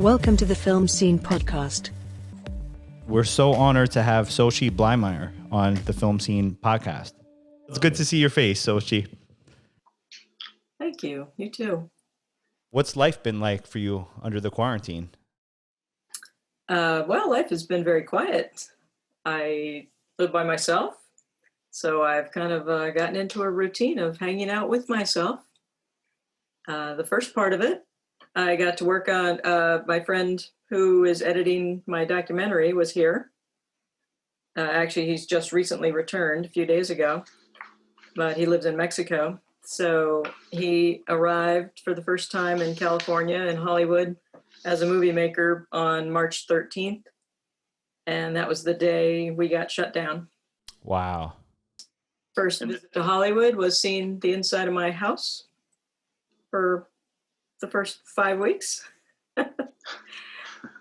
Welcome to the FilmSEEN podcast. We're so honored to have Xochi Blymyer on the FilmSEEN podcast. It's good to see your face, Xochi. Thank you. You too. What's life been like for you under the quarantine? Well, life has been very quiet. I live by myself, so I've kind of gotten into a routine of hanging out with myself. The first part of it, I got to work on, my friend who is editing my documentary was here. Actually, he's just recently returned a few days ago, but he lives in Mexico. So he arrived for the first time in California, in Hollywood, as a movie maker on March 13th. And that was the day we got shut down. Wow. First visit to Hollywood was seeing the inside of my house for the first 5 weeks.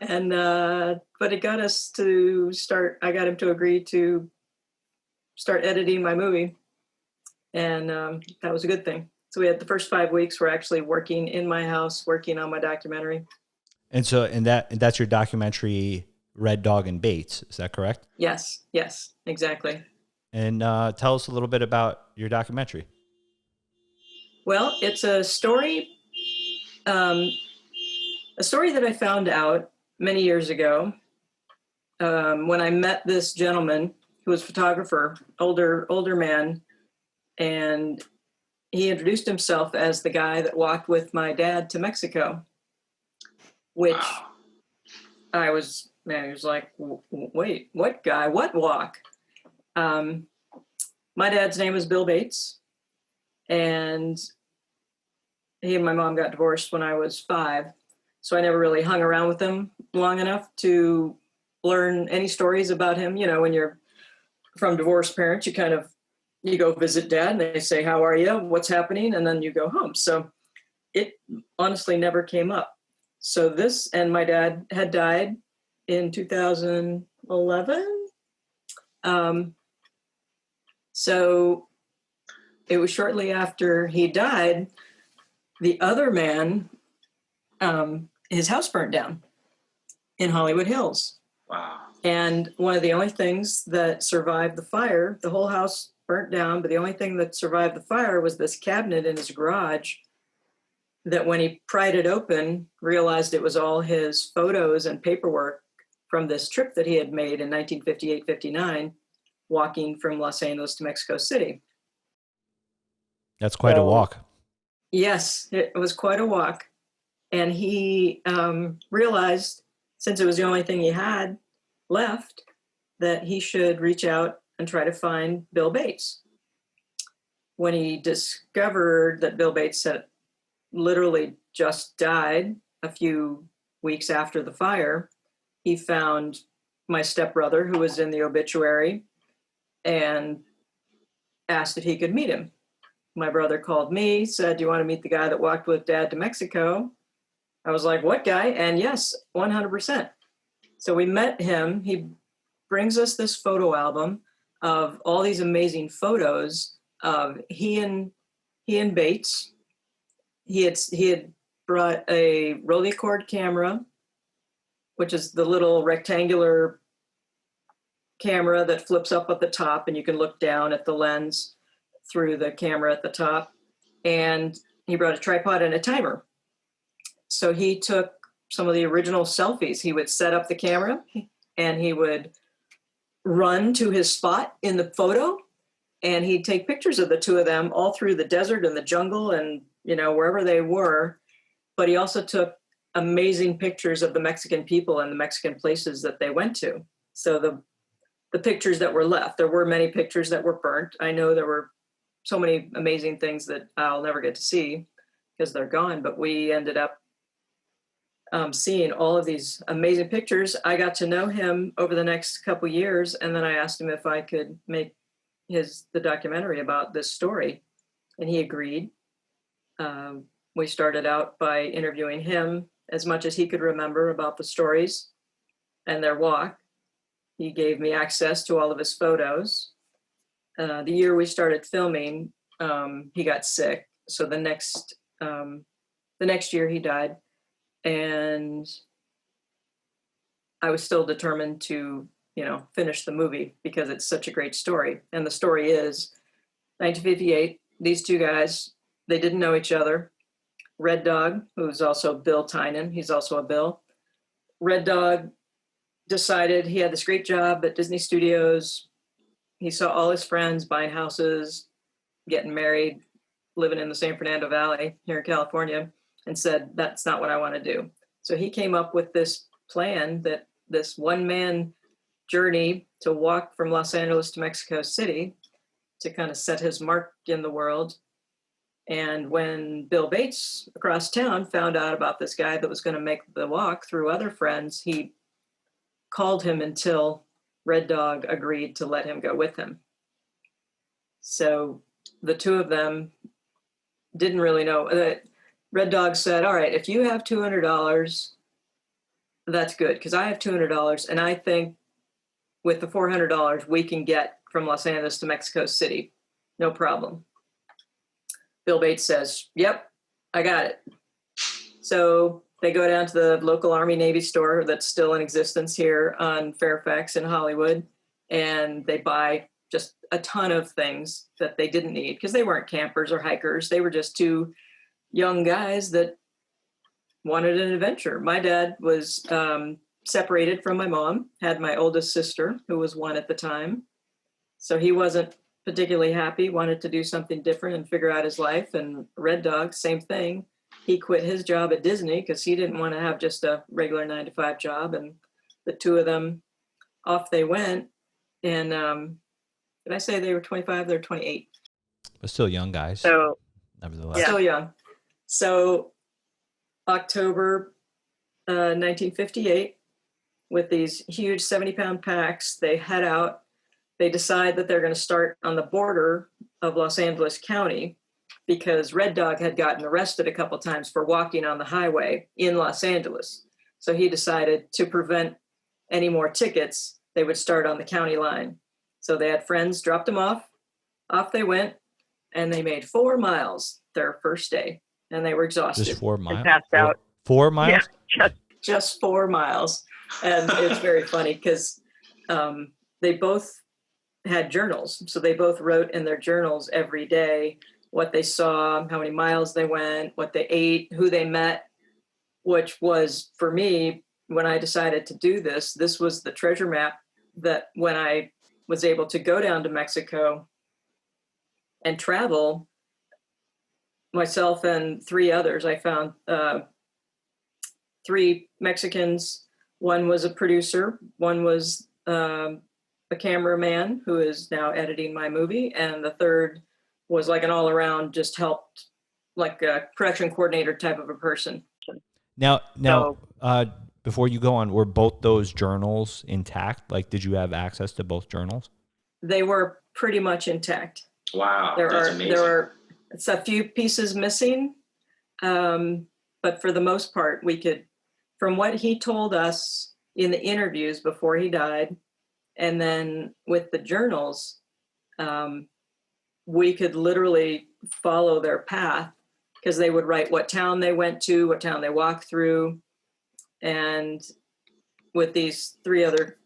And but it got us to start, I got him to agree to start editing my movie. And that was a good thing. So we had the first 5 weeks were actually working in my house, working on my documentary. And so, that's your documentary, Red Dog and Bates. Is that correct? Yes, exactly. And tell us a little bit about your documentary. Well, it's a story that I found out many years ago when I met this gentleman who was a photographer, older man, and he introduced himself as the guy that walked with my dad to Mexico, which he was like, wait, what guy, what walk? My dad's name was Bill Bates, and he and my mom got divorced when I was 5. So I never really hung around with him long enough to learn any stories about him. You know, when you're from divorced parents, you go visit dad and they say, how are you? What's happening? And then you go home. So it honestly never came up. So this, and my dad had died in 2011. So it was shortly after he died, the other man, his house burnt down in Hollywood Hills. Wow. And one of the only things that survived the fire, the whole house burnt down, but the only thing that survived the fire was this cabinet in his garage that when he pried it open, realized it was all his photos and paperwork from this trip that he had made in 1958-59, walking from Los Angeles to Mexico City. That's quite a walk. Yes, it was quite a walk. And he realized, since it was the only thing he had left, that he should reach out and try to find Bill Bates. When he discovered that Bill Bates had literally just died a few weeks after the fire, he found my stepbrother, who was in the obituary, and asked if he could meet him. My brother called me, said, do you want to meet the guy that walked with Dad to Mexico? I was like, what guy? And yes, 100%. So we met him. He brings us this photo album of all these amazing photos of he and Bates. He had brought a Rolleicord camera, which is the little rectangular camera that flips up at the top and you can look down at the lens through the camera at the top. And he brought a tripod and a timer. So he took some of the original selfies. He would set up the camera and he would run to his spot in the photo and he'd take pictures of the two of them all through the desert and the jungle and, you know, wherever they were. But he also took amazing pictures of the Mexican people and the Mexican places that they went to. So the pictures that were left, there were many pictures that were burnt. I know there were so many amazing things that I'll never get to see because they're gone, but we ended up seeing all of these amazing pictures. I got to know him over the next couple years, and then I asked him if I could make the documentary about this story, and he agreed. We started out by interviewing him as much as he could remember about the stories and their walk. He gave me access to all of his photos. The year we started filming, he got sick, so the next year he died. And I was still determined to, finish the movie because it's such a great story. And the story is 1958, these two guys, they didn't know each other. Red Dog, who's also Bill Tynan, he's also a Bill. Red Dog decided he had this great job at Disney Studios. He saw all his friends buying houses, getting married, living in the San Fernando Valley here in California, and said, that's not what I want to do. So he came up with this plan, that this one-man journey to walk from Los Angeles to Mexico City to kind of set his mark in the world. And when Bill Bates across town found out about this guy that was going to make the walk through other friends, he called him until Red Dog agreed to let him go with him. So the two of them didn't really know. Red Dog said, all right, if you have $200, that's good, because I have $200, and I think with the $400 we can get from Los Angeles to Mexico City, no problem. Bill Bates says, yep, I got it. So they go down to the local Army Navy store that's still in existence here on Fairfax in Hollywood, and they buy just a ton of things that they didn't need because they weren't campers or hikers. They were just two young guys that wanted an adventure. My dad was separated from my mom, had my oldest sister, who was 1 at the time. So he wasn't particularly happy, wanted to do something different and figure out his life. And Red Dog, same thing. He quit his job at Disney because he didn't want to have just a regular 9-to-5 job. And the two of them, off they went. And did I say they were 25? They're 28. But still young guys. So, nevertheless. Still young. So October 1958, with these huge 70-pound packs, they head out. They decide that they're going to start on the border of Los Angeles County because Red Dog had gotten arrested a couple times for walking on the highway in Los Angeles. So he decided to prevent any more tickets, they would start on the county line. So they had friends, dropped them off they went, and they made 4 miles their first day, and they were exhausted. Just 4 miles? and passed out. 4 miles? Yeah, Just 4 miles. And it's very funny because they both had journals. So they both wrote in their journals every day what they saw, how many miles they went, what they ate, who they met, which was, for me, when I decided to do this, this was the treasure map that when I was able to go down to Mexico and travel, myself and 3 others, I found 3 Mexicans. One was a producer, one was a cameraman who is now editing my movie, and the third was like an all-around, just helped, like a production coordinator type of a person. Now, before you go on, were both those journals intact? Like, did you have access to both journals? They were pretty much intact. Wow, that's amazing. There are a few pieces missing, but for the most part, we could, from what he told us in the interviews before he died, and then with the journals, we could literally follow their path because they would write what town they went to, what town they walked through. And with these 3 other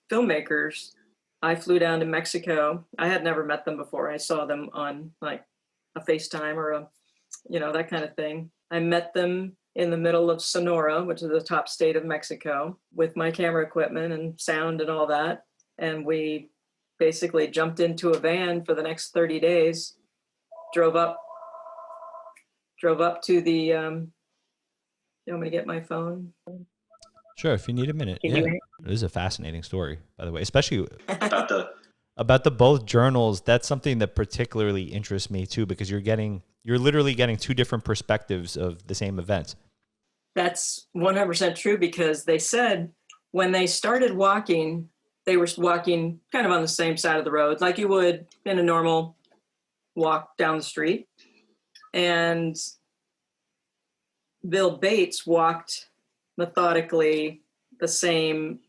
filmmakers, I flew down to Mexico. I had never met them before. I saw them on like a FaceTime or that kind of thing. I met them in the middle of Sonora, which is the top state of Mexico, with my camera equipment and sound and all that. And we basically jumped into a van for the next 30 days, drove up to the, you want me to get my phone? Sure, if you need a minute. Can Yeah. you- It is a fascinating story, by the way, especially About the both journals. That's something that particularly interests me too, because you're literally getting 2 different perspectives of the same events. That's 100% true, because they said when they started walking, they were walking kind of on the same side of the road, like you would in a normal walk down the street. And Bill Bates walked methodically the same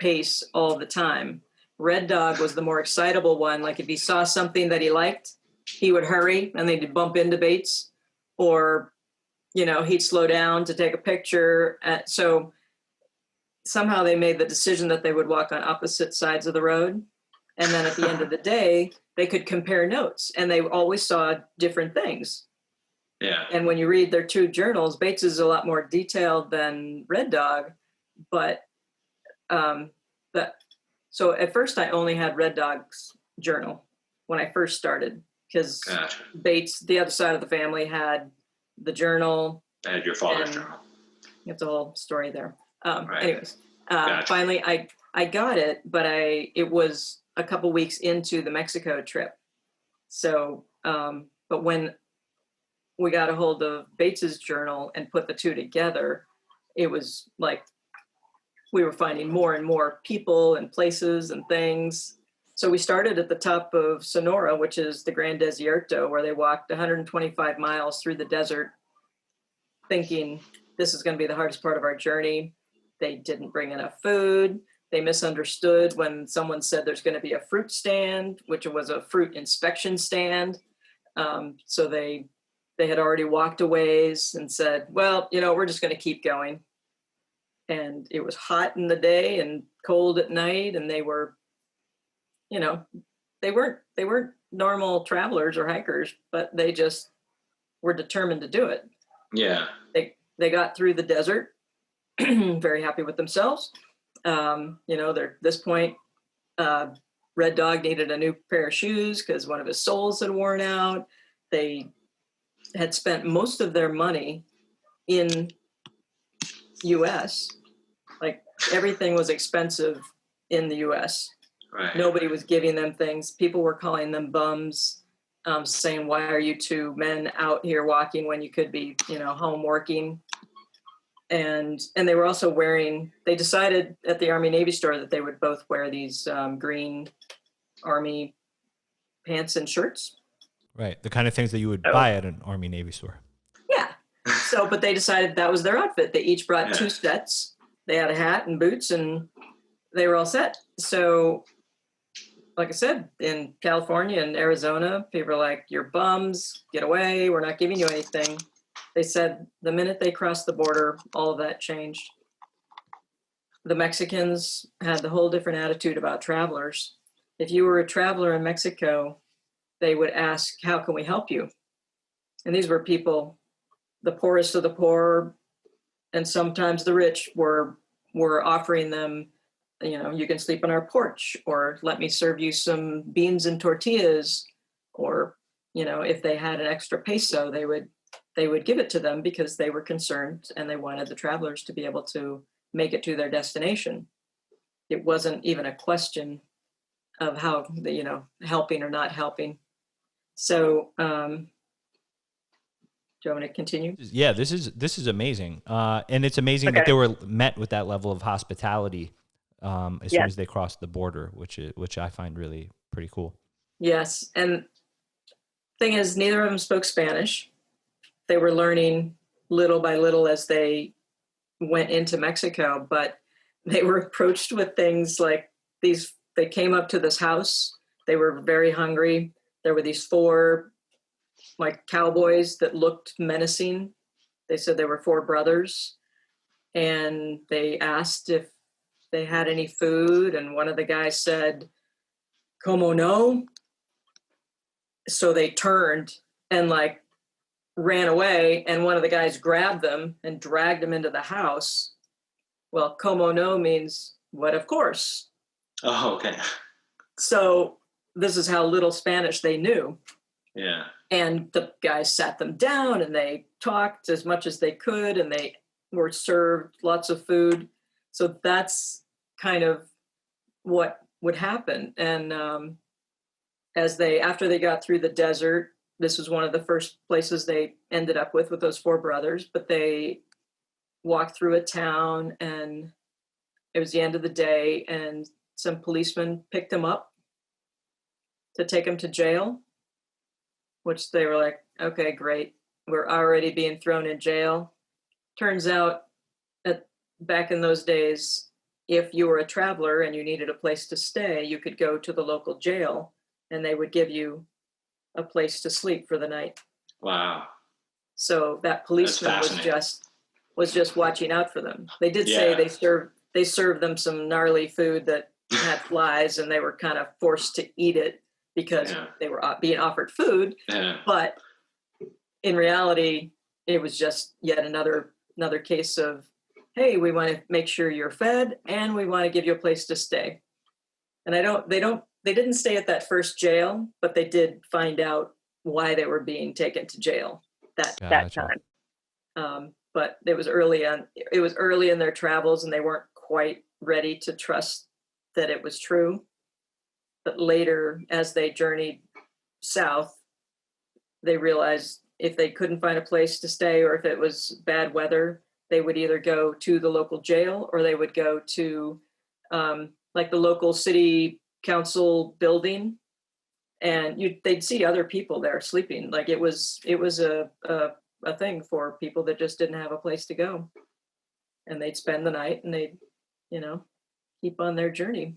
pace all the time. Red Dog was the more excitable one. Like if he saw something that he liked, he would hurry and they'd bump into Bates, or, he'd slow down to take a picture. So somehow they made the decision that they would walk on opposite sides of the road. And then at the end of the day, they could compare notes, and they always saw different things. Yeah. And when you read their two journals, Bates is a lot more detailed than Red Dog, but so at first I only had Red Dog's journal when I first started, because Gotcha. Bates, the other side of the family, had the journal. And your father's journal. It's a whole story there. Right. Anyways, Gotcha. finally I got it, but it was a couple weeks into the Mexico trip. So, but when we got a hold of Bates's journal and put the two together, it was like we were finding more and more people and places and things. So we started at the top of Sonora, which is the Gran Desierto, where they walked 125 miles through the desert, thinking this is going to be the hardest part of our journey. They didn't bring enough food. They misunderstood when someone said there's going to be a fruit stand, which was a fruit inspection stand. So they had already walked a ways and said, well, we're just going to keep going. And it was hot in the day and cold at night. And they were, they weren't normal travelers or hikers, but they just were determined to do it. Yeah. They got through the desert, very happy with themselves. They're at this point, Red Dog needed a new pair of shoes because one of his soles had worn out. They had spent most of their money in US. Like everything was expensive in the US. Right. Nobody was giving them things. People were calling them bums, saying, why are you two men out here walking when you could be, home working? And they were also they decided at the Army Navy store that they would both wear these green Army pants and shirts. Right. The kind of things that you would buy at an Army Navy store. Yeah. So, but they decided that was their outfit. They each brought two sets. They had a hat and boots, and they were all set. So, like I said, in California and Arizona, people are like, you're bums, get away, we're not giving you anything. They said the minute they crossed the border, all of that changed. The Mexicans had the whole different attitude about travelers. If you were a traveler in Mexico, they would ask, how can we help you? And these were people, the poorest of the poor, and sometimes the rich were offering them, you can sleep on our porch, or let me serve you some beans and tortillas, or, if they had an extra peso, they would give it to them because they were concerned and they wanted the travelers to be able to make it to their destination. It wasn't even a question of how, helping or not helping. So, do you want me to continue? Yeah, this is amazing. And it's amazing that they were met with that level of hospitality as soon as they crossed the border, which I find really pretty cool. Yes. And thing is, neither of them spoke Spanish. They were learning little by little as they went into Mexico, but they were approached with things like these. They came up to this house. They were very hungry. There were these 4 like cowboys that looked menacing. They said they were 4 brothers, and they asked if they had any food. And one of the guys said, "Como no?" So they turned and ran away, and one of the guys grabbed them and dragged them into the house. Well, como no means what, of course. Oh, okay. So this is how little Spanish they knew. Yeah. And the guys sat them down and they talked as much as they could, and they were served lots of food. So that's kind of what would happen. And after they got through the desert, this was one of the first places they ended up with those 4 brothers, but they walked through a town, and it was the end of the day, and some policemen picked them up to take them to jail, which they were like, okay, great. We're already being thrown in jail. Turns out back in those days, if you were a traveler and you needed a place to stay, you could go to the local jail and they would give you a place to sleep for the night. Wow. So that policeman was just watching out for them. They did say they served them some gnarly food that had flies, and they were kind of forced to eat it because they were being offered food. Yeah. But in reality, it was just yet another case of, hey, we want to make sure you're fed, and we want to give you a place to stay. And they didn't stay at that first jail, but they did find out why they were being taken to jail that time. But it was early in their travels, and they weren't quite ready to trust that it was true. But later, as they journeyed south, they realized if they couldn't find a place to stay, or if it was bad weather, they would either go to the local jail, or they would go to like the local city council building, and they'd see other people there sleeping. Like it was a thing for people that just didn't have a place to go, and they'd spend the night, and they'd, keep on their journey.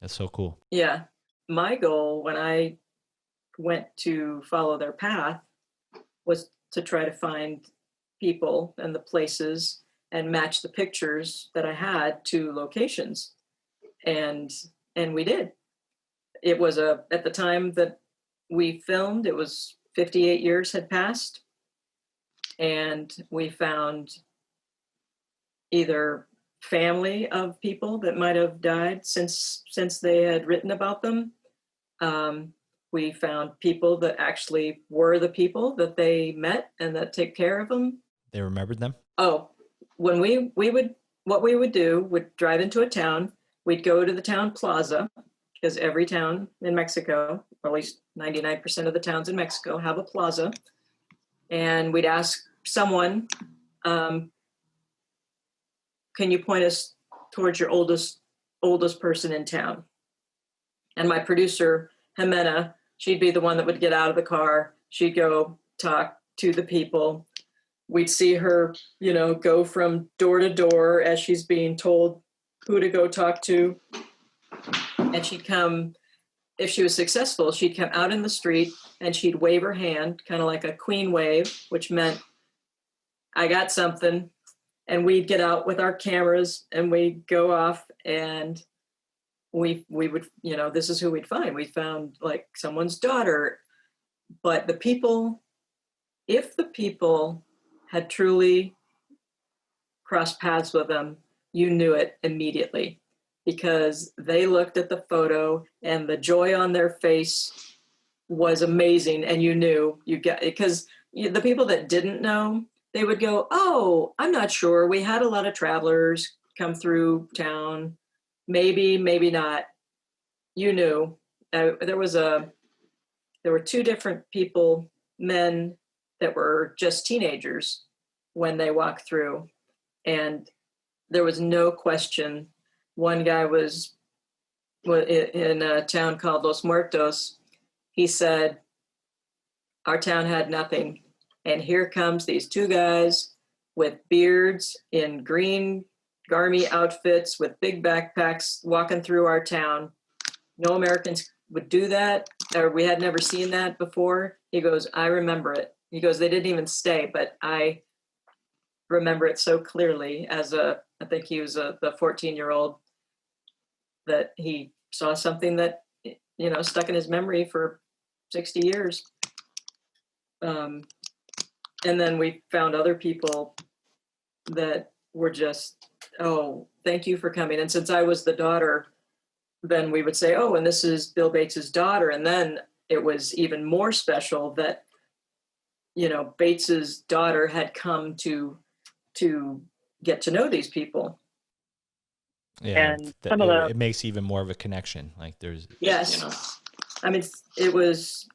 That's so cool. Yeah. My goal when I went to follow their path was to try to find people and the places and match the pictures that I had to locations. And we did. It was at the time that we filmed, it was 58 years had passed, and we found either family of people that might have died since they had written about them. We found people that actually were the people that they met and that take care of them. They remembered them? Oh, when what we would do would drive into a town. We'd go to the town plaza, because every town in Mexico, or at least 99% of the towns in Mexico, have a plaza. And we'd ask someone, can you point us towards your oldest person in town? And my producer, Jimena, she'd be the one that would get out of the car. She'd go talk to the people. We'd see her, go from door to door as she's being told who to go talk to. And she'd come, if she was successful, she'd come out in the street and she'd wave her hand, kind of like a queen wave, which meant, I got something. And we'd get out with our cameras and we'd go off, and we would, this is who we'd find. We found like someone's daughter. But if the people had truly crossed paths with them, you knew it immediately, because they looked at the photo and the joy on their face was amazing. And you knew because the people that didn't know, they would go, oh, I'm not sure. We had a lot of travelers come through town. Maybe, maybe not. You knew. There were two different people, men that were just teenagers when they walked through. And there was no question. One guy was in a town called Los Muertos. He said, our town had nothing. And here comes these two guys with beards in green Garmy outfits with big backpacks walking through our town. No Americans would do that, or we had never seen that before. He goes, I remember it. He goes, they didn't even stay, but I remember it so clearly I think he was the 14-year-old, that he saw something that, stuck in his memory for 60 years. And then we found other people that were just, oh, thank you for coming. And since I was the daughter, then we would say, oh, and this is Bill Bates's daughter. And then it was even more special that, Bates's daughter had come to get to know these people. Yeah, and it makes even more of a connection. Like there's, yes, I mean, it was,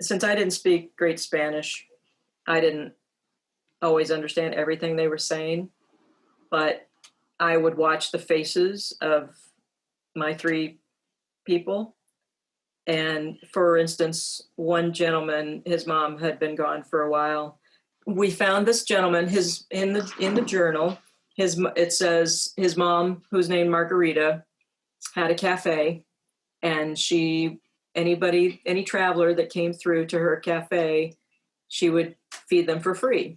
since I didn't speak great Spanish, I didn't always understand everything they were saying, but I would watch the faces of my three people. And for instance, one gentleman, his mom had been gone for a while. We found this gentleman, in the journal, it says his mom, who's named Margarita, had a cafe, and any traveler that came through to her cafe, she would feed them for free.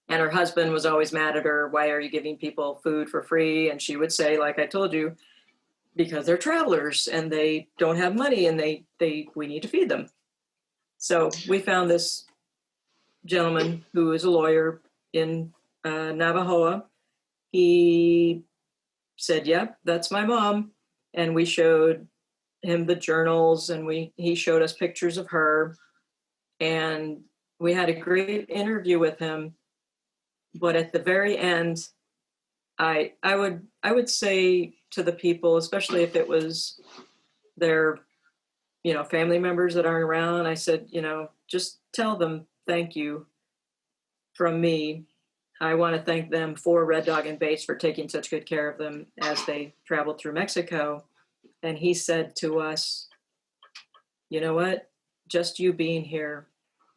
And her husband was always mad at her. Why are you giving people food for free? And she would say, like I told you, because they're travelers and they don't have money and we need to feed them. So we found this gentleman who is a lawyer in Navajo. He said, yep, that's my mom. And we showed him the journals, and he showed us pictures of her, and we had a great interview with him. But at the very end, I would say to the people, especially if it was their family members that aren't around, I said, just tell them thank you from me. I want to thank them for Red Dog and Bates for taking such good care of them as they traveled through Mexico. And he said to us, you know what? Just you being here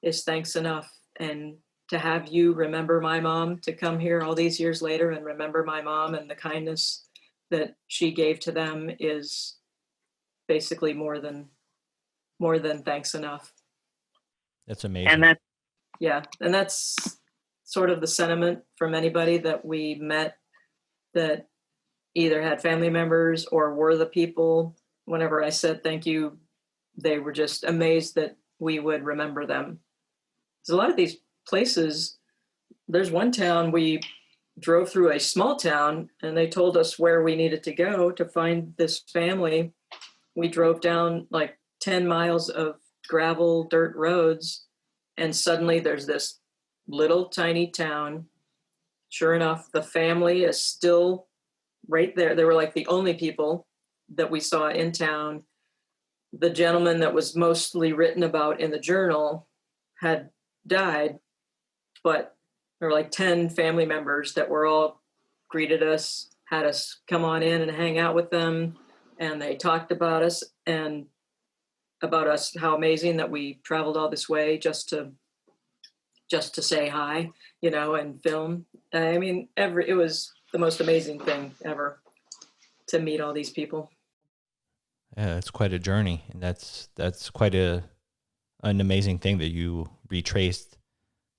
is thanks enough. And to have you remember my mom, to come here all these years later and remember my mom and the kindness that she gave to them is basically more than thanks enough. That's amazing. And that's sort of the sentiment from anybody that we met that either had family members or were the people. Whenever I said thank you, they were just amazed that we would remember them. There's a lot of these places. There's one town we drove through, a small town, and they told us where we needed to go to find this family. We drove down like 10 miles of gravel dirt roads, and suddenly there's this little tiny town. Sure enough, the family is still right there. They were like the only people that we saw in town. The gentleman that was mostly written about in the journal had died, but there were like 10 family members that were all greeted us, had us come on in and hang out with them. And they talked about us and about us, how amazing that we traveled all this way just to say hi, and film. I mean, it was the most amazing thing ever to meet all these people. Yeah, it's quite a journey, and that's quite an amazing thing that you retraced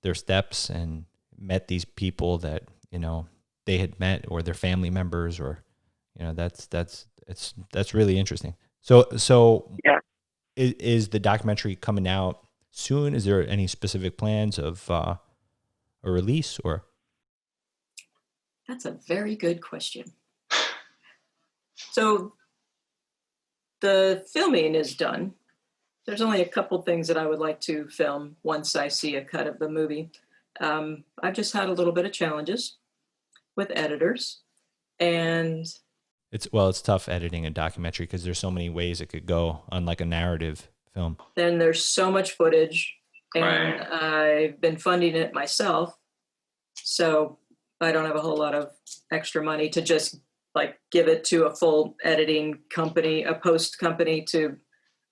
their steps and met these people that they had met, or their family members, or that's really interesting. So yeah. Is the documentary coming out soon? Is there any specific plans of a release, or? That's a very good question. So the filming is done. There's only a couple things that I would like to film once I see a cut of the movie. I've just had a little bit of challenges with editors, and It's tough editing a documentary because there's so many ways it could go, unlike a narrative film. then there's so much footage, and Right. I've been funding it myself, so I don't have a whole lot of extra money to just like give it to a full editing company, a post company to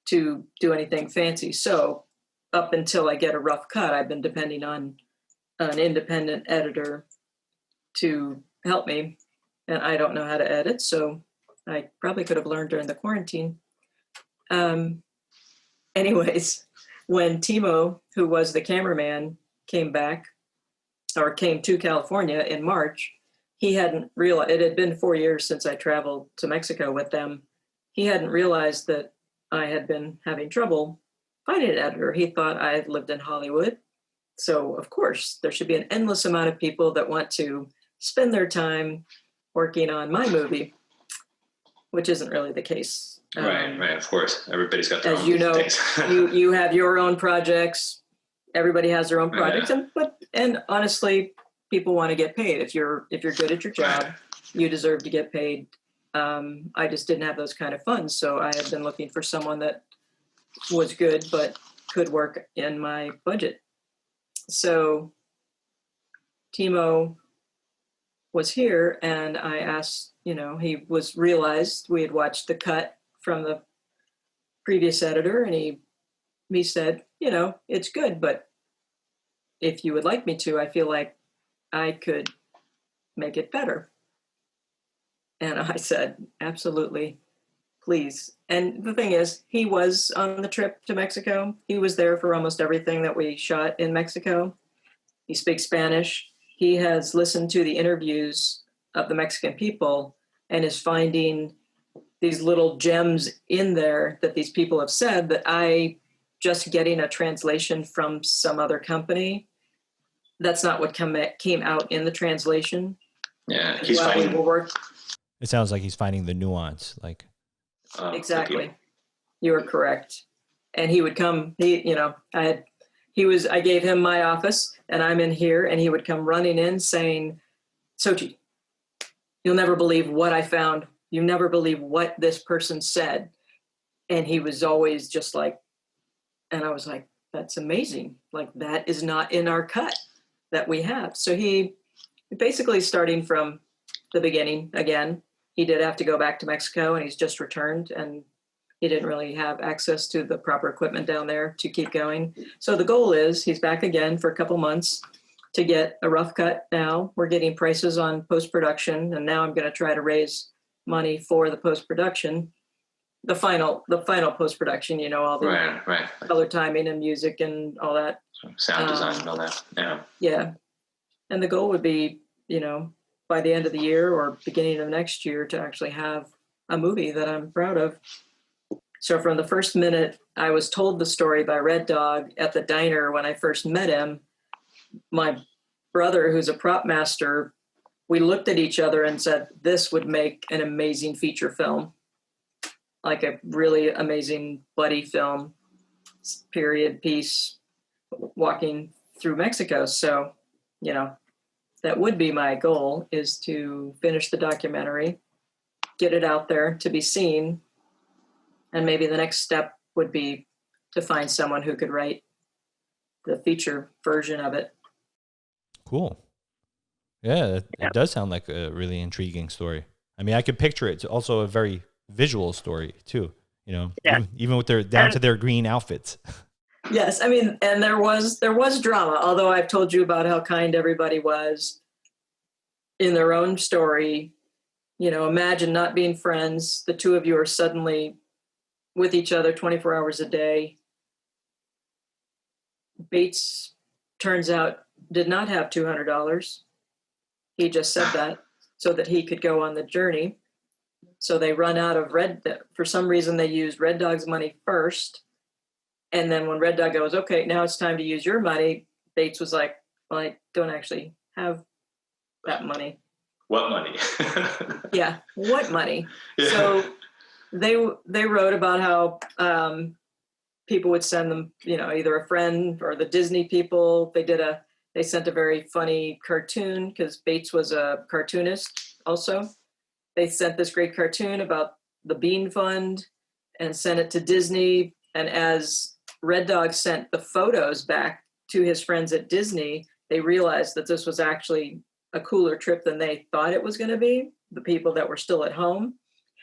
do anything fancy. So up until I get a rough cut, I've been depending on an independent editor to help me, and I don't know how to edit, so I probably could have learned during the quarantine. Anyways, when Timo, who was the cameraman, came to California in March, he hadn't realized, it had been 4 years since I traveled to Mexico with them. He hadn't realized that I had been having trouble finding an editor. He thought I had lived in Hollywood. So of course, there should be an endless amount of people that want to spend their time working on my movie, which isn't really the case. Right. Of course, everybody's got their As own you know, things. you have your own projects. Everybody has their own projects, Yeah. and honestly, people want to get paid. If you're good at your job, Right. you deserve to get paid. I just didn't have those kind of funds, so I had been looking for someone that was good but could work in my budget. So Timo was here, and I asked, he realized we had watched the cut from the previous editor, and he said, it's good, but if you would like me to, I feel like I could make it better. And I said, absolutely, please. And the thing is, he was on the trip to Mexico. He was there for almost everything that we shot in Mexico. He speaks Spanish. he has listened to the interviews of the Mexican people and is finding these little gems in there that these people have said that I just getting a translation from some other company. That's not what came out in the translation. Yeah, he's finding. It sounds like he's finding the nuance. Like exactly, you are correct. And he would come. I gave him my office, and I'm in here, and he would come running in saying, "Xochi, you'll never believe what I found. You never believe what this person said." And he was always just like, and I was like, "That's amazing. Like that is not in our cut that we have." So he basically starting from the beginning again. He did have to go back to Mexico, and he's just returned, and he didn't really have access to the proper equipment down there to keep going. So the goal is he's back again for a couple months to get a rough cut now. We're getting prices on post-production, and now I'm going to try to raise money for the post-production, the final post-production, all the right. color timing and music and all that. Sound design and all that. Yeah. Yeah. And the goal would be, by the end of the year or beginning of next year to actually have a movie that I'm proud of. So from the first minute I was told the story by Red Dog at the diner when I first met him, my brother, who's a prop master, we looked at each other and said, this would make an amazing feature film, like a really amazing buddy film, period piece, walking through Mexico. So, that would be my goal, is to finish the documentary, get it out there to be seen. And maybe the next step would be to find someone who could write the feature version of it. Cool. Yeah, it does sound like a really intriguing story. I mean, I could picture it. It's also a very visual story too, even with their down to their green outfits. Yes, I mean, and there was drama, although I've told you about how kind everybody was in their own story. Imagine not being friends. The two of you are suddenly with each other 24 hours a day. Bates, turns out, did not have $200. He just said that so that he could go on the journey. So they run out of for some reason they used Red Dog's money first. And then when Red Dog goes, okay, now it's time to use your money, Bates was like, well, I don't actually have that money. What money? Yeah, what money? Yeah. So they wrote about how people would send them, either a friend or the Disney people. They sent a very funny cartoon because Bates was a cartoonist also. They sent this great cartoon about the Bean Fund and sent it to Disney. And as Red Dog sent the photos back to his friends at Disney, they realized that this was actually a cooler trip than they thought it was going to be, the people that were still at home.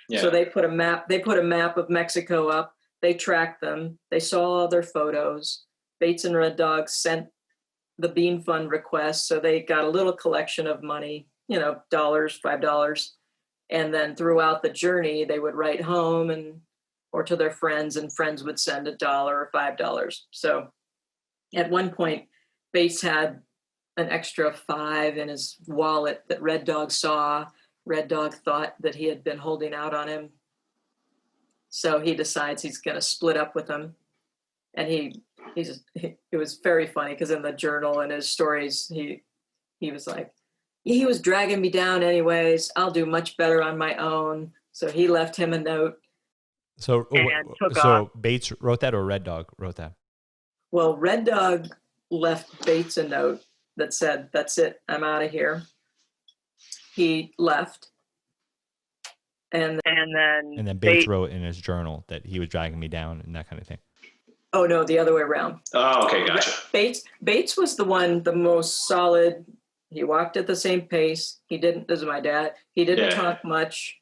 Yeah. So they put a map of Mexico up. They tracked them. They saw all their photos. Bates and Red Dog sent the Bean Fund request. So they got a little collection of money, dollars, $5. And then throughout the journey, they would write home or to their friends, and friends would send $1 or $5. So at one point, Bates had an extra $5 in his wallet that Red Dog saw. Red Dog thought that he had been holding out on him. So he decides he's going to split up with him. And it was very funny because in the journal and his stories, he was like, he was dragging me down anyways. I'll do much better on my own. So he left him a note. So Bates wrote that, or Red Dog wrote that? Well, Red Dog left Bates a note that said, that's it, I'm out of here. He left. And then Bates wrote in his journal that he was dragging me down and that kind of thing. Oh, no, the other way around. Oh, okay, gotcha. Bates was the most solid. He walked at the same pace. This is my dad. He didn't talk much.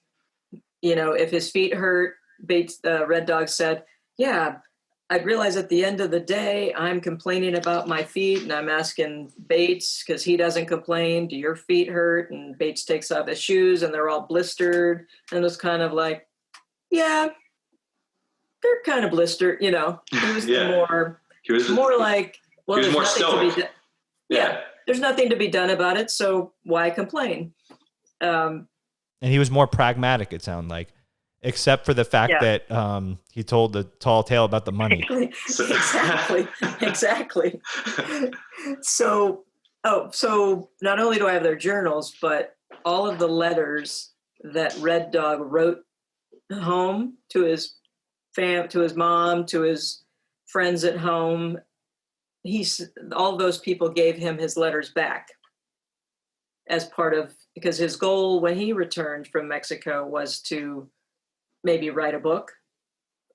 If his feet hurt, Bates, Red Dog said, yeah, I realize at the end of the day, I'm complaining about my feet, and I'm asking Bates, because he doesn't complain, do your feet hurt? And Bates takes off his shoes, and they're all blistered, and it was kind of like, yeah, they're kind of blistered, He was more like, well, he was more stoic. Yeah. there's nothing to be done about it, so why complain? And he was more pragmatic, it sounded like, except for the fact Yeah. that he told the tall tale about the money. Exactly. So not only do I have their journals, but all of the letters that Red Dog wrote home to his to his mom, to his friends at home, all those people gave him his letters back as part of, because his goal when he returned from Mexico was to maybe write a book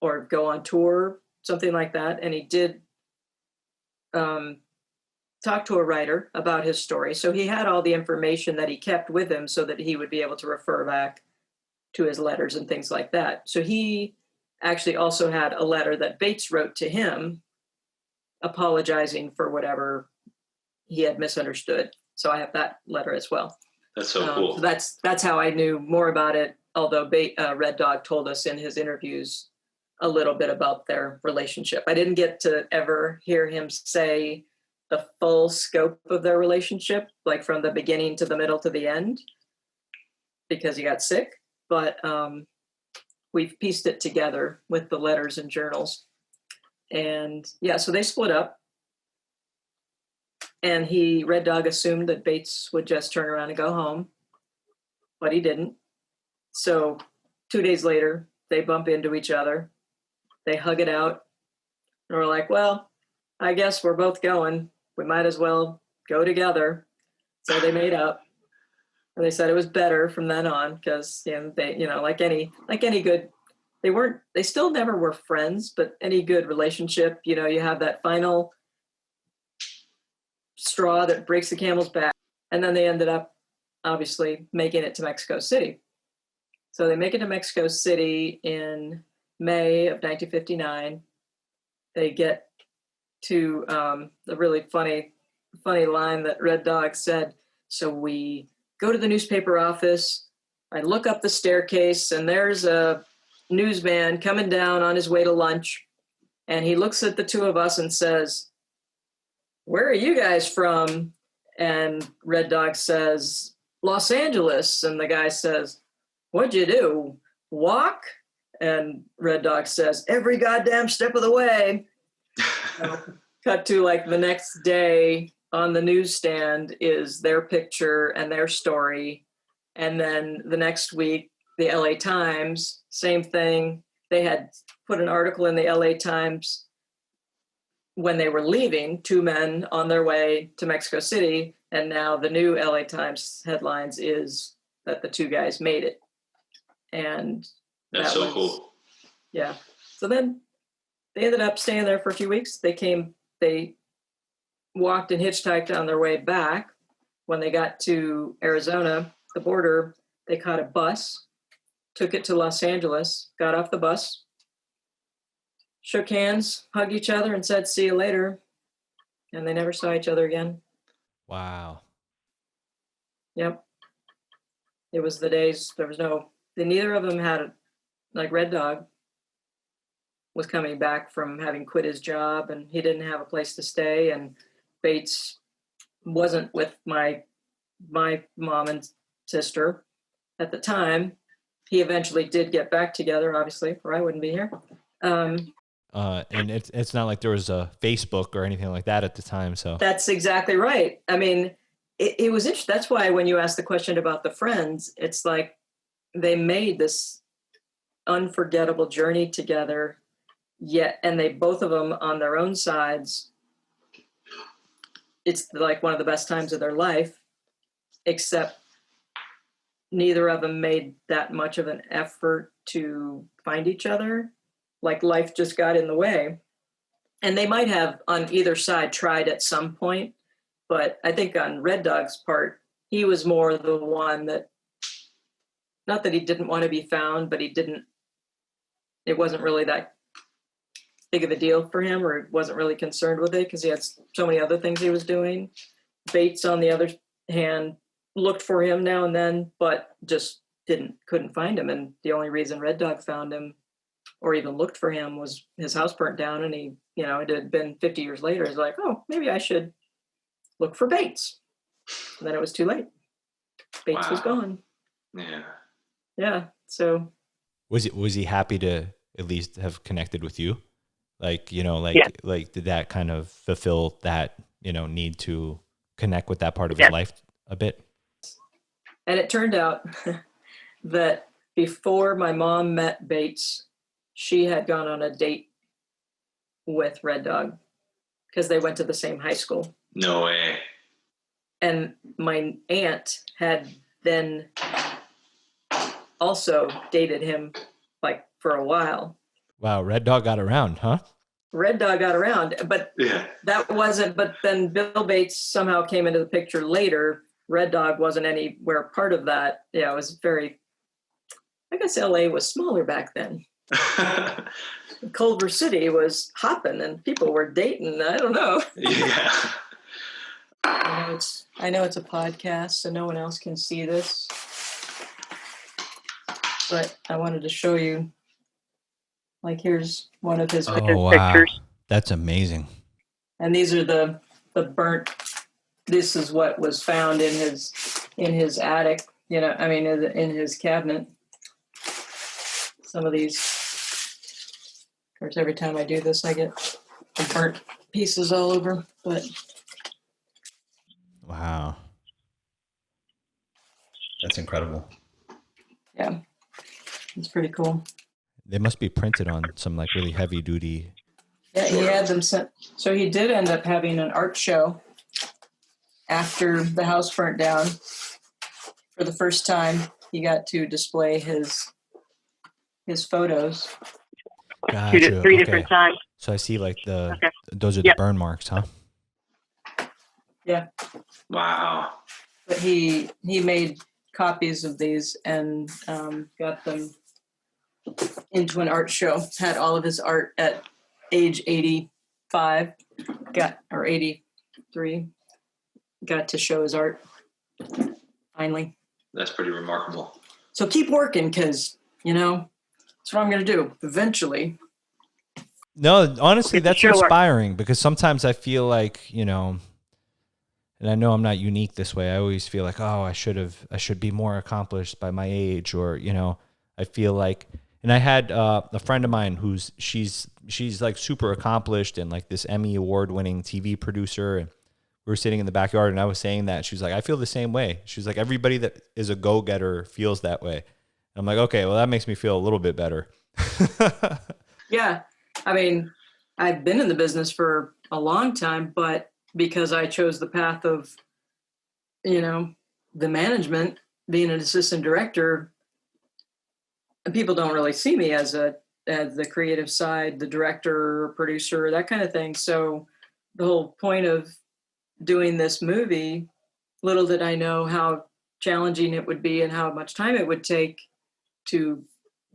or go on tour, something like that. And he did talk to a writer about his story. So he had all the information that he kept with him so that he would be able to refer back to his letters and things like that. So he actually also had a letter that Bates wrote to him apologizing for whatever he had misunderstood. So I have that letter as well. That's so cool. So that's how I knew more about it, although Red Dog told us in his interviews a little bit about their relationship. I didn't get to ever hear him say the full scope of their relationship, like from the beginning to the middle to the end, because he got sick. But we've pieced it together with the letters and journals. And yeah, so they split up. And Red Dog assumed that Bates would just turn around and go home, but he didn't. So 2 days later, they bump into each other. They hug it out. And we're like, well, I guess we're both going. We might as well go together. So they made up. And they said it was better from then on because they, like any good, they still never were friends, but any good relationship, you have that final straw that breaks the camel's back. And then they ended up obviously making it to Mexico City. So they make it to Mexico City in May of 1959. They get to the really funny line that Red Dog said. So we go to the newspaper office. I look up the staircase and there's a newsman coming down on his way to lunch. And he looks at the two of us and says, "Where are you guys from?" And Red Dog says, "Los Angeles." And the guy says, "What'd you do? Walk?" And Red Dog says, "Every goddamn step of the way." Cut to like the next day on the newsstand is their picture and their story. And then the next week, the LA Times, same thing. They had put an article in the LA Times when they were leaving, two men on their way to Mexico City. And now the new LA Times headlines is that the two guys made it. And that's so cool. Yeah. So then they ended up staying there for a few weeks. They walked and hitchhiked on their way back. When they got to Arizona, the border, they caught a bus, took it to Los Angeles, got off the bus, shook hands, hugged each other, and said, "See you later." And they never saw each other again. Wow. Yep. It was the days, neither of them had, like Red Dog was coming back from having quit his job and he didn't have a place to stay. And Bates wasn't with my mom and sister at the time. He eventually did get back together, obviously, or I wouldn't be here. And it's not like there was a Facebook or anything like that at the time. So that's exactly right. I mean, it was interesting. That's why when you asked the question about the friends, it's like they made this unforgettable journey together. Yet, and they both of them on their own sides, it's like one of the best times of their life, except neither of them made that much of an effort to find each other. Like life just got in the way. And they might have on either side tried at some point, but I think on Red Dog's part, he was more the one that, not that he didn't want to be found, but it wasn't really that big of a deal for him, or wasn't really concerned with it because he had so many other things he was doing. Bates, on the other hand, looked for him now and then, but just couldn't find him. And the only reason Red Dog found him or even looked for him was his house burnt down, and he, it had been 50 years later. He's like, oh, maybe I should look for Bates. And then it was too late. Bates was gone. Yeah. Yeah. So Was he happy to at least have connected with you? Like, you know, like did that kind of fulfill that, you know, need to connect with that part of his life a bit? And it turned out that before my mom met Bates, she had gone on a date with Red Dog because they went to the same high school. No way. And my aunt had then also dated him like for a while. Wow, Red Dog got around, huh? Red Dog got around, but but then Bill Bates somehow came into the picture later. Red Dog wasn't anywhere part of that. Yeah, it was I guess LA was smaller back then. Culver City was hopping and people were dating. I don't know. Yeah. I know it's a podcast, so no one else can see this. But I wanted to show you. Like, here's one of his pictures. That's amazing. And these are the burnt. This is what was found in his attic. You know, I mean, in his cabinet. Some of these. Of course, every time I do this, I get the burnt pieces all over. But wow, that's incredible. Yeah, it's pretty cool. They must be printed on some like really heavy duty. Yeah, he had them sent. So he did end up having an art show after the house burnt down. For the first time, he got to display his photos. Gotcha. Three different times. So I see like those are the burn marks, huh? Yeah. Wow. But he made copies of these and got them into an art show. Had all of his art at age 85, or 83. Got to show his art finally. That's pretty remarkable. So keep working, because that's what I'm going to do eventually. No, honestly, that's inspiring, because sometimes I feel like, and I know I'm not unique this way. I always feel like, oh, I should be more accomplished by my age, or, I feel like, and I had a friend of mine she's like super accomplished and like this Emmy award-winning TV producer, and we were sitting in the backyard and I was saying that. She was like, I feel the same way. She was like, everybody that is a go-getter feels that way. I'm like, okay, well, that makes me feel a little bit better. Yeah. I mean, I've been in the business for a long time, but because I chose the path of, the management, being an assistant director, people don't really see me as the creative side, the director, producer, that kind of thing. So the whole point of doing this movie, little did I know how challenging it would be and how much time it would take to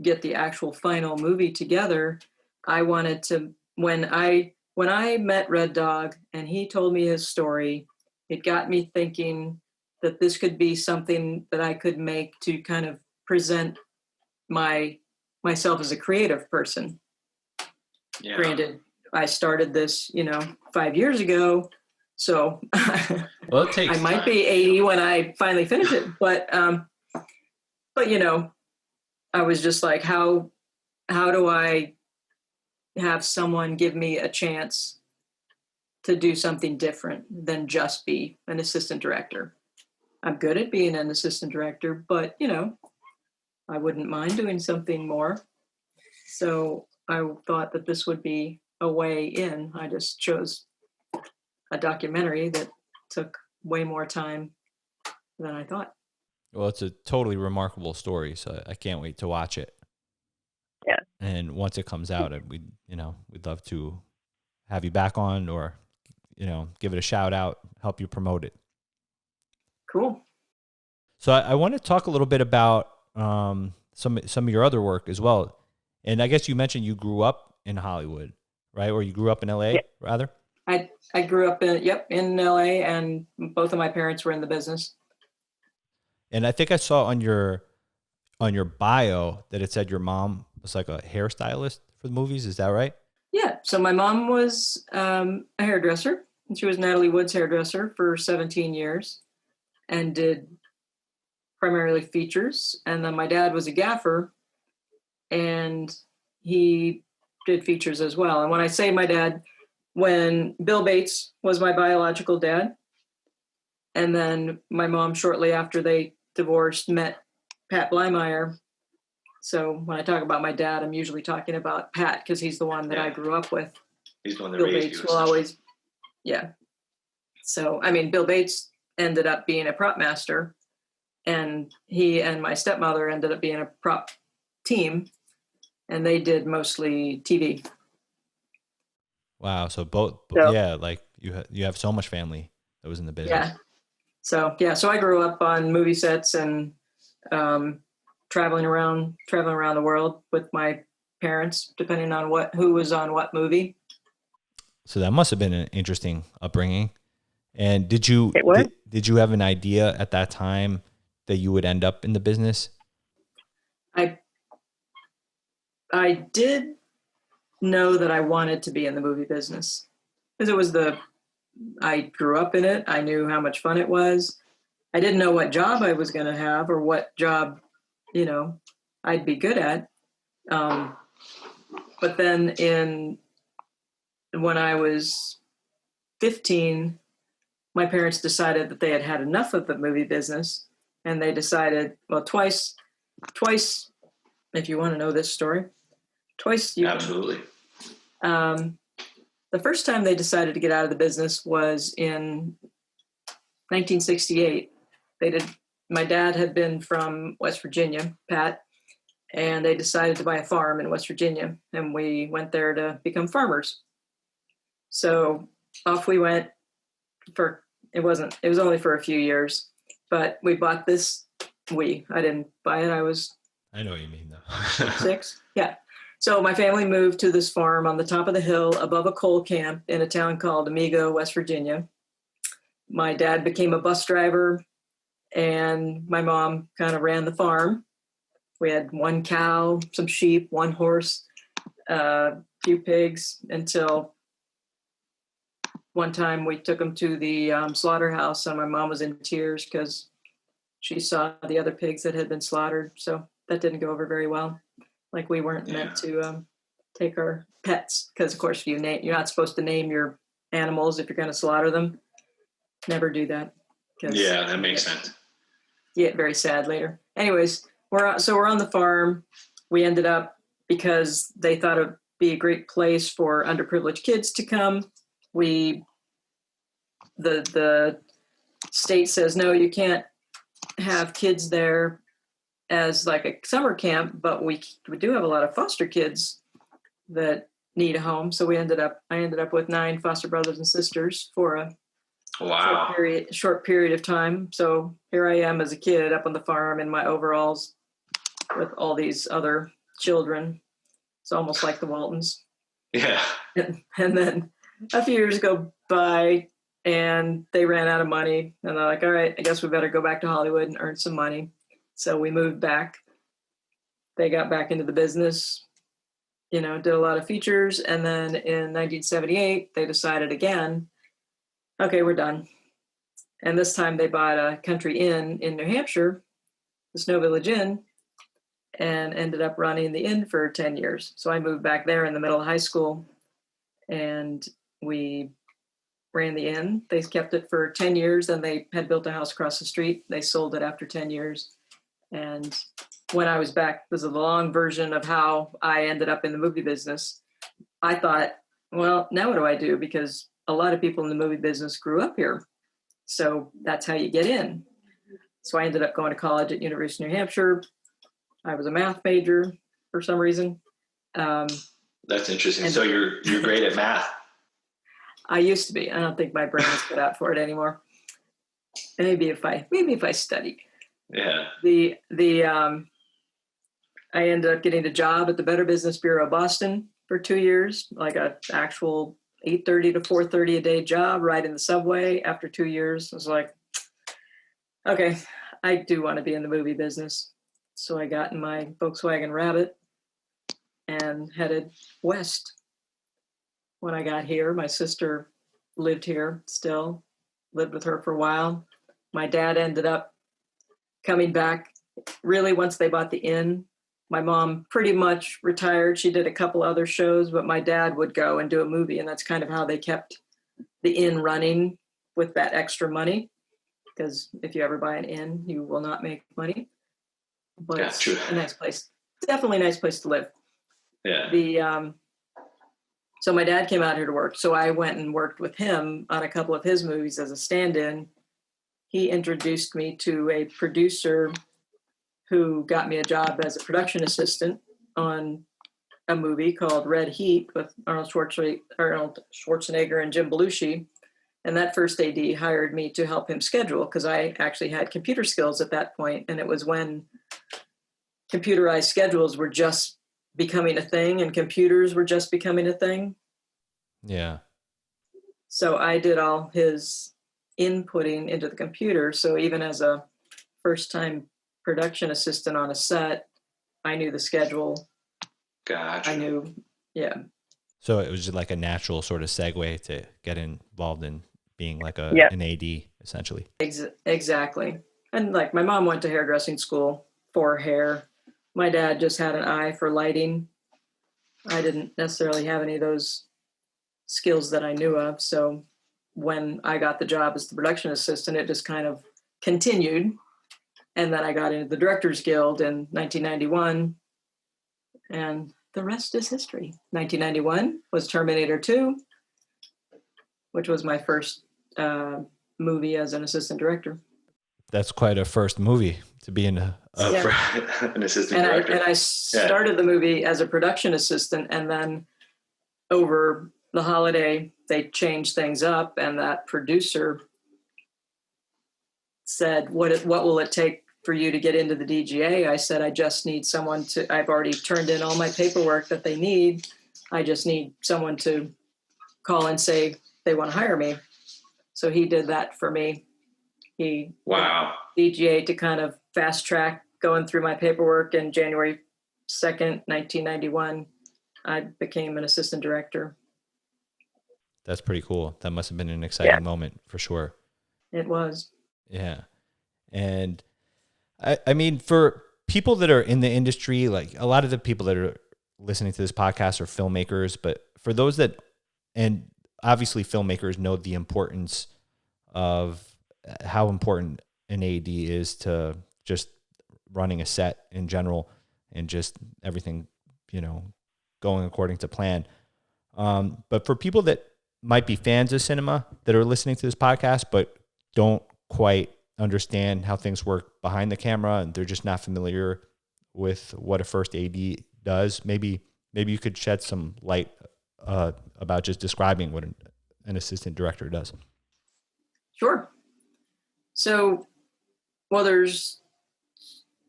get the actual final movie together. I wanted to, when I met Red Dog and he told me his story, it got me thinking that this could be something that I could make to kind of present myself as a creative person. Yeah. Granted, I started this, 5 years ago, so well, it takes I might be 80 when I finally finish it, but I was just like, how do I have someone give me a chance to do something different than just be an assistant director? I'm good at being an assistant director, but I wouldn't mind doing something more. So I thought that this would be a way in. I just chose a documentary that took way more time than I thought. Well, it's a totally remarkable story, so I can't wait to watch it. Yeah. And once it comes out, we'd love to have you back on, or, give it a shout out, help you promote it. Cool. So I want to talk a little bit about some of your other work as well. And I guess you mentioned you grew up in Hollywood, right? Or you grew up in LA, rather? I grew up in LA, and both of my parents were in the business. And I think I saw on your bio that it said your mom was like a hairstylist for the movies. Is that right? Yeah. So my mom was a hairdresser, and she was Natalie Wood's hairdresser for 17 years. and did primarily features. And then my dad was a gaffer, and he did features as well. And when I say my dad, when Bill Bates was my biological dad, and then my mom, shortly after they divorced, met Pat Blymyer. So when I talk about my dad, I'm usually talking about Pat because he's the one that I grew up with. He's the one that Bill raised Bates you. will always, yeah. So, I mean, Bill Bates ended up being a prop master, and he and my stepmother ended up being a prop team, and they did mostly TV. Wow. So both, So, yeah, like you have so much family that was in the business. Yeah. So I grew up on movie sets and traveling around the world with my parents, depending on who was on what movie. So that must have been an interesting upbringing. And did you have an idea at that time that you would end up in the business? I did know that I wanted to be in the movie business because I grew up in it. I knew how much fun it was. I didn't know what job I was going to have or what job, I'd be good at. But then when I was 15, my parents decided that they had had enough of the movie business, and they decided, well, twice, if you want to know this story, twice. Absolutely. The first time they decided to get out of the business was in 1968. My dad had been from West Virginia, Pat, and they decided to buy a farm in West Virginia, and we went there to become farmers. So off we went it was only for a few years, but we bought this. I didn't buy it. I know what you mean though. 6. Yeah. So my family moved to this farm on the top of the hill above a coal camp in a town called Amigo, West Virginia. My dad became a bus driver, and my mom kind of ran the farm. We had 1 cow, some sheep, 1 horse, a few pigs, until one time we took them to the slaughterhouse, and my mom was in tears because she saw the other pigs that had been slaughtered. So that didn't go over very well. Like, we weren't meant to take our pets, because of course you're not supposed to name your animals if you're going to slaughter them. Never do that. Yeah, that makes sense. You get very sad later. Anyways, we're on the farm. We ended up, because they thought it'd be a great place for underprivileged kids to come. The state says, no, you can't have kids there as like a summer camp, but we do have a lot of foster kids that need a home. So I ended up with 9 foster brothers and sisters for a short period of time. So here I am as a kid up on the farm in my overalls with all these other children. It's almost like the Waltons. Yeah. And then a few years go by, and they ran out of money, and they're like, all right, I guess we better go back to Hollywood and earn some money. So we moved back. They got back into the business, did a lot of features. And then in 1978, they decided again, okay, we're done. And this time they bought a country inn in New Hampshire, the Snow Village Inn, and ended up running the inn for 10 years. So I moved back there in the middle of high school, and we ran the inn. They kept it for 10 years. Then they had built a house across the street. They sold it after 10 years. And when I was back, this is a long version of how I ended up in the movie business. I thought, well, now what do I do? Because a lot of people in the movie business grew up here. So that's how you get in. So I ended up going to college at University of New Hampshire. I was a math major for some reason. That's interesting. So you're great at math. I used to be. I don't think my brain is cut out for it anymore. Maybe if I studied. Yeah. I ended up getting a job at the Better Business Bureau of Boston for 2 years, like an actual 8:30 to 4:30 a day job, right in the subway. After 2 years, I was like, okay, I do want to be in the movie business. So I got in my Volkswagen Rabbit and headed west. When I got here, my sister lived here still, lived with her for a while. My dad ended up coming back really once they bought the inn. My mom pretty much retired. She did a couple other shows, but my dad would go and do a movie, and that's kind of how they kept the inn running with that extra money. Because if you ever buy an inn, you will not make money. But it's a nice place. Definitely a nice place to live. Yeah. So my dad came out here to work. So I went and worked with him on a couple of his movies as a stand-in. He introduced me to a producer who got me a job as a production assistant on a movie called Red Heat with Arnold Schwarzenegger and Jim Belushi. And that first AD hired me to help him schedule because I actually had computer skills at that point. And it was when computerized schedules were just becoming a thing and computers were just becoming a thing. Yeah. So I did all his inputting into the computer. So even as a first-time production assistant on a set, I knew the schedule. Gotcha. I knew, yeah. So it was just like a natural sort of segue to get involved in being like an AD, essentially. Exactly. And like my mom went to hairdressing school for hair. My dad just had an eye for lighting. I didn't necessarily have any of those skills that I knew of. So when I got the job as the production assistant, it just kind of continued. And then I got into the Directors Guild in 1991. And the rest is history. 1991 was Terminator 2, which was my first movie as an assistant director. That's quite a first movie to be in an assistant director. And I started the movie as a production assistant, and then over the holiday, they changed things up, and that producer said, what will it take for you to get into the DGA? I said, I just need someone I've already turned in all my paperwork that they need. I just need someone to call and say they want to hire me. So he did that for me. He DGA to kind of fast track going through my paperwork, and January 2nd, 1991, I became an assistant director. That's pretty cool. That must have been an exciting moment for sure. It was. Yeah. And I mean, for people that are in the industry, like a lot of the people that are listening to this podcast are filmmakers, but for those that, and obviously filmmakers know the importance of how important an AD is to just running a set in general and just everything, going according to plan. But for people that might be fans of cinema that are listening to this podcast, but don't quite understand how things work behind the camera, and they're just not familiar with what a first AD does, maybe you could shed some light about just describing what an assistant director does. Sure. So, there's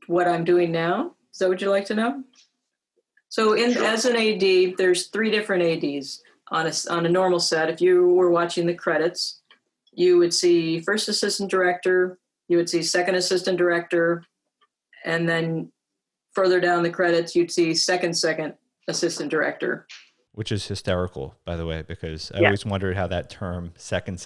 what I'm doing now. Is that what you'd like to know? So as an AD, there's 3 different ADs on a normal set. If you were watching the credits, you would see first assistant director, you would see second assistant director, and then further down the credits, you'd see second assistant director. Which is hysterical, by the way, because I always wondered how that term second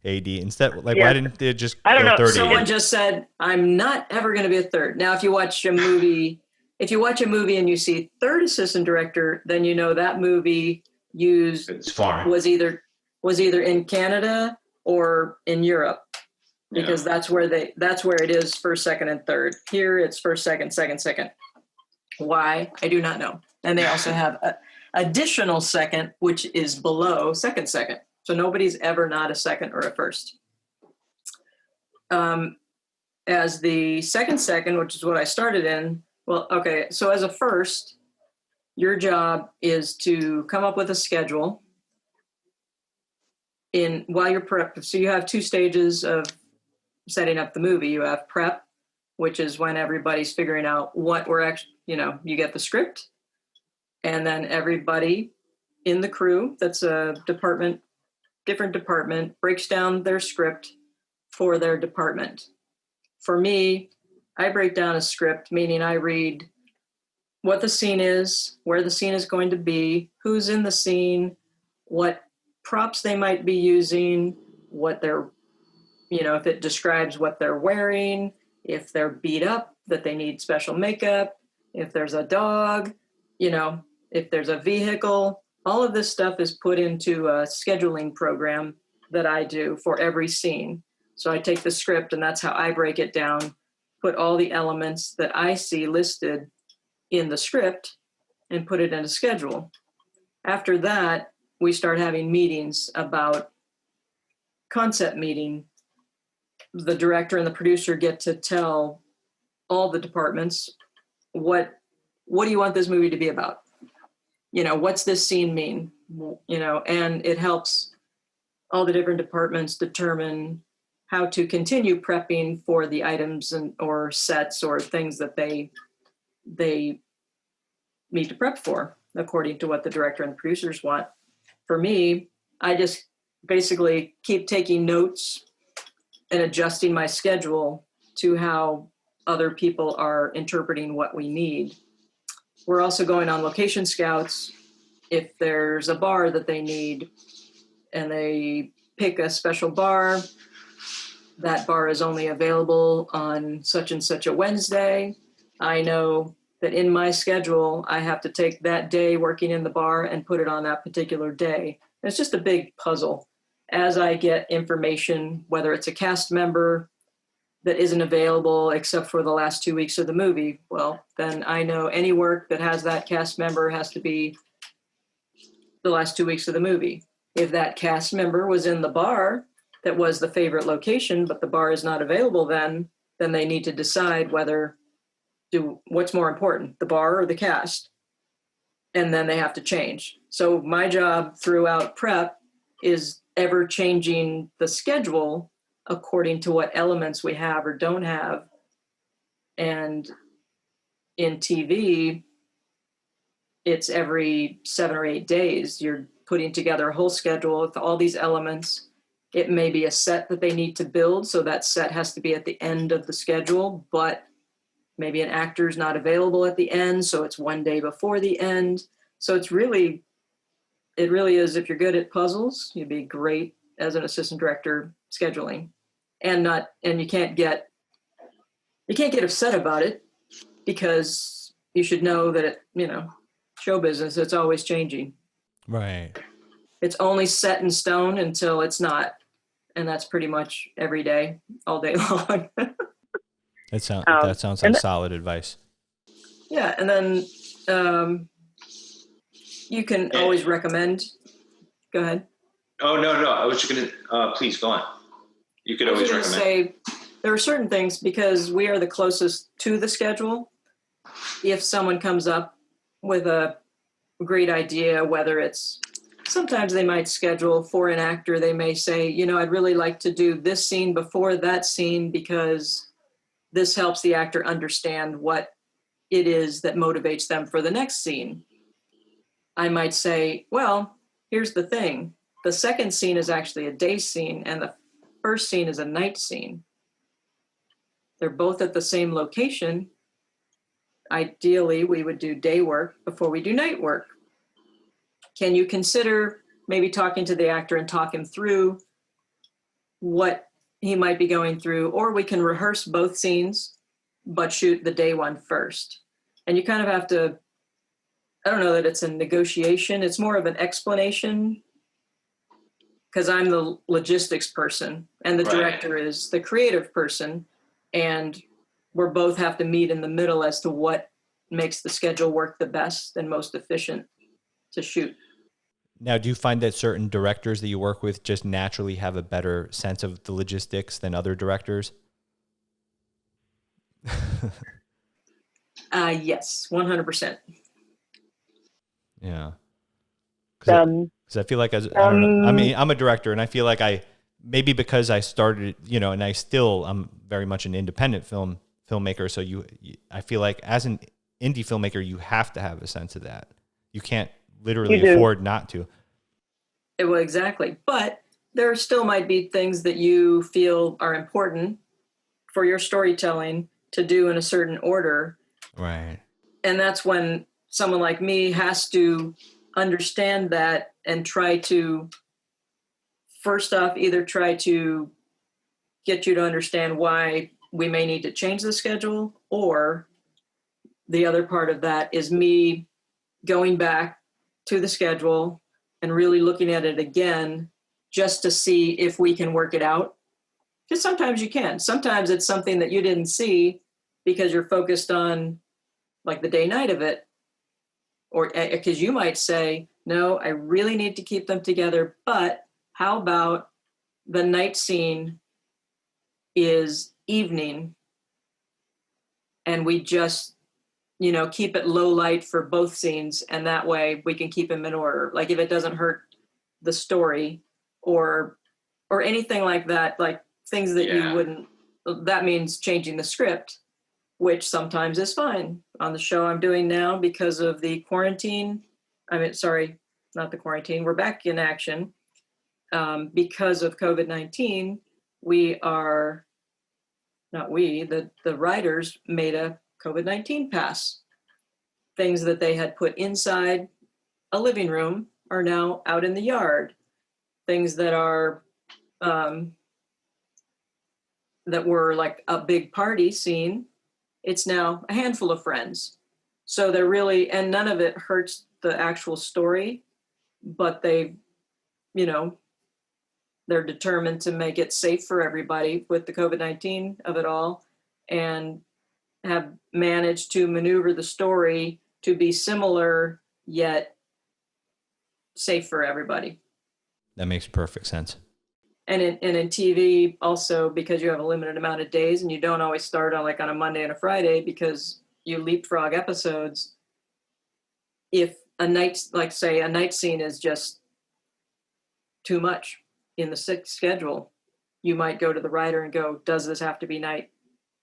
AD instead, why didn't they just go third? Someone just said, I'm not ever going to be a third. Now, if you watch a movie and you see third assistant director, then you know that movie was either in Canada or in Europe, because that's where it is first, second, and third. Here it's first, second, second. Why? I do not know. And they also have a additional second, which is below second. So nobody's ever not a second or a first. As the second, which is what I started in, so as a first, your job is to come up with a schedule while you're prep. So you have 2 stages of setting up the movie. You have prep, which is when everybody's figuring out what we're actually, you get the script, and then everybody in the crew, that's a different department, breaks down their script for their department. For me, I break down a script, meaning I read what the scene is, where the scene is going to be, who's in the scene, what props they might be using, what their if it describes what they're wearing, if they're beat up, that they need special makeup, if there's a dog, if there's a vehicle, all of this stuff is put into a scheduling program that I do for every scene. So I take the script, and that's how I break it down, put all the elements that I see listed in the script and put it in a schedule. After that, we start having meetings about concept meeting. The director and the producer get to tell all the departments, what do you want this movie to be about? What's this scene mean? And it helps all the different departments determine how to continue prepping for the items or sets or things that they need to prep for according to what the director and the producers want. For me, I just basically keep taking notes and adjusting my schedule to how other people are interpreting what we need. We're also going on location scouts. If there's a bar that they need and they pick a special bar, that bar is only available on such and such a Wednesday. I know that in my schedule, I have to take that day working in the bar and put it on that particular day. It's just a big puzzle. As I get information, whether it's a cast member that isn't available except for the last 2 weeks of the movie, well, then I know any work that has that cast member has to be the last 2 weeks of the movie. If that cast member was in the bar that was the favorite location, but the bar is not available, then they need to decide what's more important, the bar or the cast, and then they have to change. So my job throughout prep is ever changing the schedule according to what elements we have or don't have. And in TV, it's every 7 or 8 days. You're putting together a whole schedule with all these elements. It may be a set that they need to build, so that set has to be at the end of the schedule, but maybe an actor's not available at the end, so it's 1 day before the end. So it really is, if you're good at puzzles, you'd be great as an assistant director scheduling. And you can't get upset about it, because you should know that show business, it's always changing. Right. It's only set in stone until it's not. And that's pretty much every day, all day long. That sounds like solid advice. Yeah. And then you can always recommend. Go ahead. Oh, no. I was just going to, please go on. You could always recommend. Say, there are certain things, because we are the closest to the schedule. If someone comes up with a great idea, whether it's, sometimes they might schedule for an actor, they may say, I'd really like to do this scene before that scene, because this helps the actor understand what it is that motivates them for the next scene. I might say, well, here's the thing. The second scene is actually a day scene, and the first scene is a night scene. They're both at the same location. Ideally, we would do day work before we do night work. Can you consider maybe talking to the actor and talk him through what he might be going through? Or we can rehearse both scenes, but shoot the day one first. And you kind of have to, I don't know that it's a negotiation. It's more of an explanation, because I'm the logistics person and the director is the creative person. And we're both have to meet in the middle as to what makes the schedule work the best and most efficient to shoot. Now, do you find that certain directors that you work with just naturally have a better sense of the logistics than other directors? Yes, 100%. Yeah. Because I feel like I don't know. I mean, I'm a director, and I feel like maybe because I started, and I'm very much an independent filmmaker. So I feel like as an indie filmmaker, you have to have a sense of that. You can't literally afford not to. Well, exactly. But there still might be things that you feel are important for your storytelling to do in a certain order. Right. And that's when someone like me has to understand that and try to, first off, either try to get you to understand why we may need to change the schedule, or the other part of that is me going back to the schedule and really looking at it again just to see if we can work it out. Because sometimes you can. Sometimes it's something that you didn't see because you're focused on like the day night of it. Or because you might say, no, I really need to keep them together, but how about the night scene is evening and we just, keep it low light for both scenes, and that way we can keep them in order. Like if it doesn't hurt the story or anything like that, like things that you wouldn't, that means changing the script, which sometimes is fine. On the show I'm doing now, because of the quarantine, not the quarantine, we're back in action. Because of COVID-19, the writers made a COVID-19 pass. Things that they had put inside a living room are now out in the yard. Things that are, that were like a big party scene, it's now a handful of friends. So they're really, and none of it hurts the actual story, but they're determined to make it safe for everybody with the COVID-19 of it all, and have managed to maneuver the story to be similar yet safe for everybody. That makes perfect sense. And in TV also, because you have a limited amount of days and you don't always start on a Monday and a Friday because you leapfrog episodes. If a night scene is just too much in the schedule, you might go to the writer and go, does this have to be night?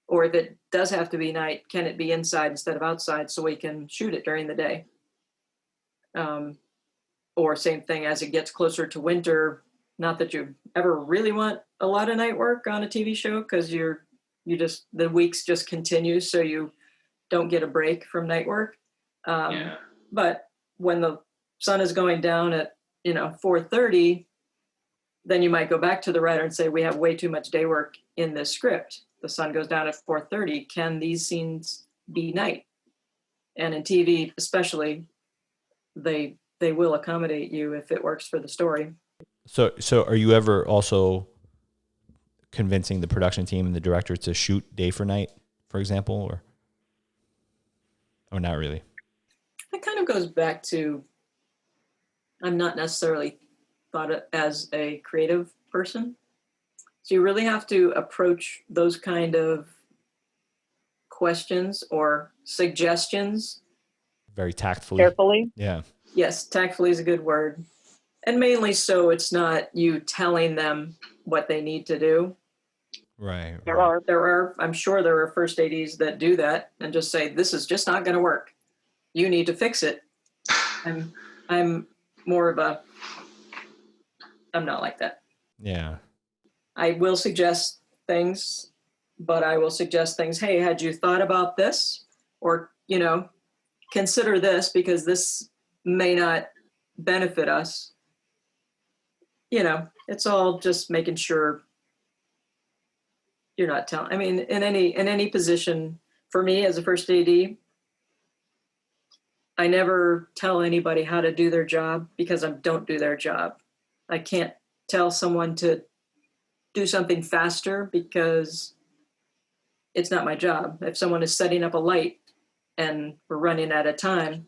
Or if it does have to be night, can it be inside instead of outside so we can shoot it during the day? Or same thing as it gets closer to winter, not that you ever really want a lot of night work on a TV show, because the weeks just continue, so you don't get a break from night work. But when the sun is going down at 4:30, then you might go back to the writer and say, we have way too much day work in this script. The sun goes down at 4:30. Can these scenes be night? And in TV especially, they will accommodate you if it works for the story. So are you ever also convincing the production team and the director to shoot day for night, for example, or not really? It kind of goes back to, I'm not necessarily thought of as a creative person. So you really have to approach those kind of questions or suggestions very tactfully. Carefully. Yeah. Yes, tactfully is a good word. And mainly so it's not you telling them what they need to do. Right. I'm sure there are first ADs that do that and just say, this is just not going to work. You need to fix it. I'm more of I'm not like that. Yeah. I will suggest things, but I will suggest things. Hey, had you thought about this? Or, consider this because this may not benefit us. It's all just making sure you're not telling. I mean, in any position, for me as a first AD, I never tell anybody how to do their job because I don't do their job. I can't tell someone to do something faster because it's not my job. If someone is setting up a light and we're running out of time,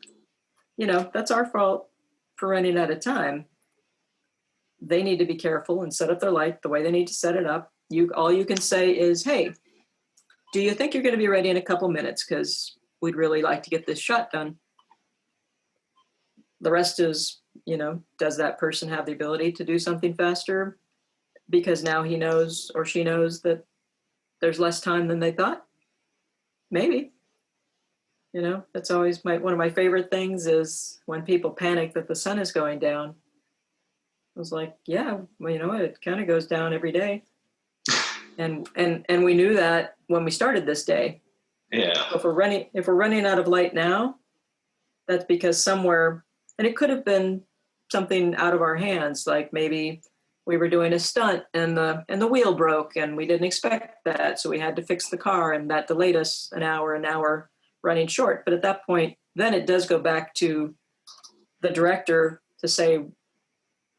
that's our fault for running out of time. They need to be careful and set up their light the way they need to set it up. All you can say is, hey, do you think you're going to be ready in a couple minutes? Because we'd really like to get this shot done. The rest is, does that person have the ability to do something faster? Because now he knows or she knows that there's less time than they thought? Maybe. That's always one of my favorite things is when people panic that the sun is going down. I was like, yeah, well, it kind of goes down every day. And we knew that when we started this day. Yeah. So if we're running out of light now, that's because somewhere, and it could have been something out of our hands, like maybe we were doing a stunt and the wheel broke and we didn't expect that. So we had to fix the car and that delayed us an hour running short. But at that point, then it does go back to the director to say,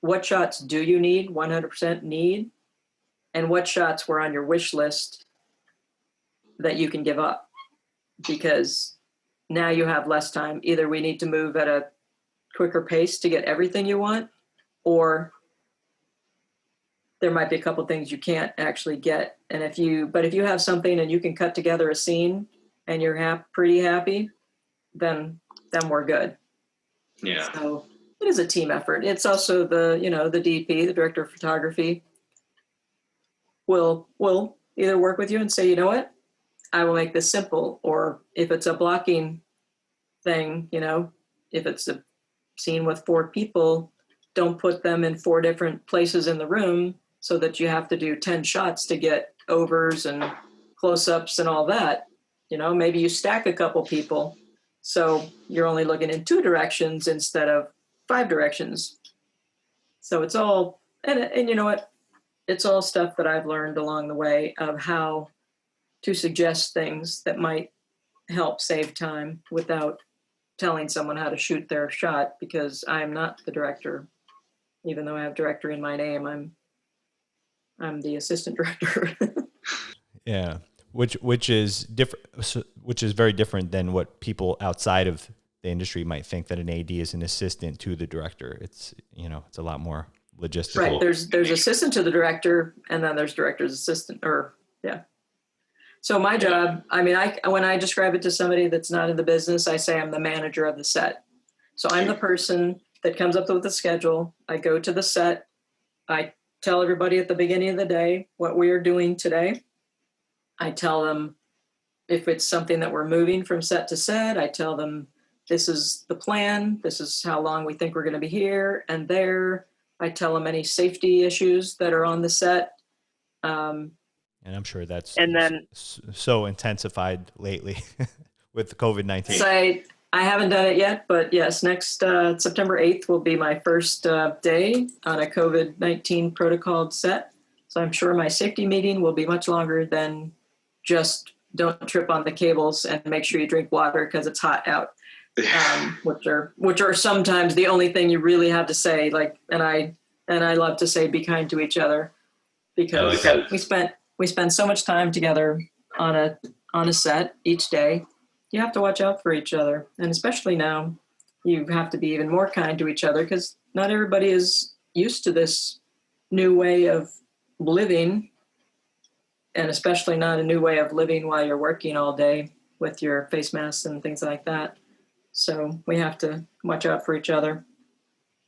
what shots do you need, 100% need, and what shots were on your wish list that you can give up? Because now you have less time. Either we need to move at a quicker pace to get everything you want, or there might be a couple things you can't actually get. And if you have something and you can cut together a scene and you're pretty happy, then we're good. Yeah. So it is a team effort. It's also the DP, the director of photography, will either work with you and say, you know what, I will make this simple. Or if it's a blocking thing, if it's a scene with 4 people, don't put them in 4 different places in the room so that you have to do 10 shots to get overs and close-ups and all that. Maybe you stack a couple people, so you're only looking in 2 directions instead of 5 directions. So it's all, and you know what? It's all stuff that I've learned along the way of how to suggest things that might help save time without telling someone how to shoot their shot, because I'm not the director. Even though I have director in my name, I'm the assistant director. Yeah. Which is different, which is very different than what people outside of the industry might think, that an AD is an assistant to the director. It's, it's a lot more logistical. Right. There's assistant to the director, and then there's director's assistant, yeah. So my job, when I describe it to somebody that's not in the business, I say I'm the manager of the set. So I'm the person that comes up with the schedule. I go to the set. I tell everybody at the beginning of the day what we are doing today. I tell them if it's something that we're moving from set to set. I tell them this is the plan. This is how long we think we're going to be here and there. I tell them any safety issues that are on the set. And I'm sure that's then so intensified lately with COVID-19. I haven't done it yet, but yes, next September 8th will be my first day on a COVID-19 protocol set. So I'm sure my safety meeting will be much longer than just don't trip on the cables and make sure you drink water because it's hot out, which are sometimes the only thing you really have to say. And I love to say, be kind to each other, because we spend so much time together on a set each day. You have to watch out for each other. And especially now, you have to be even more kind to each other, because not everybody is used to this new way of living, and especially not a new way of living while you're working all day with your face masks and things like that. So we have to watch out for each other.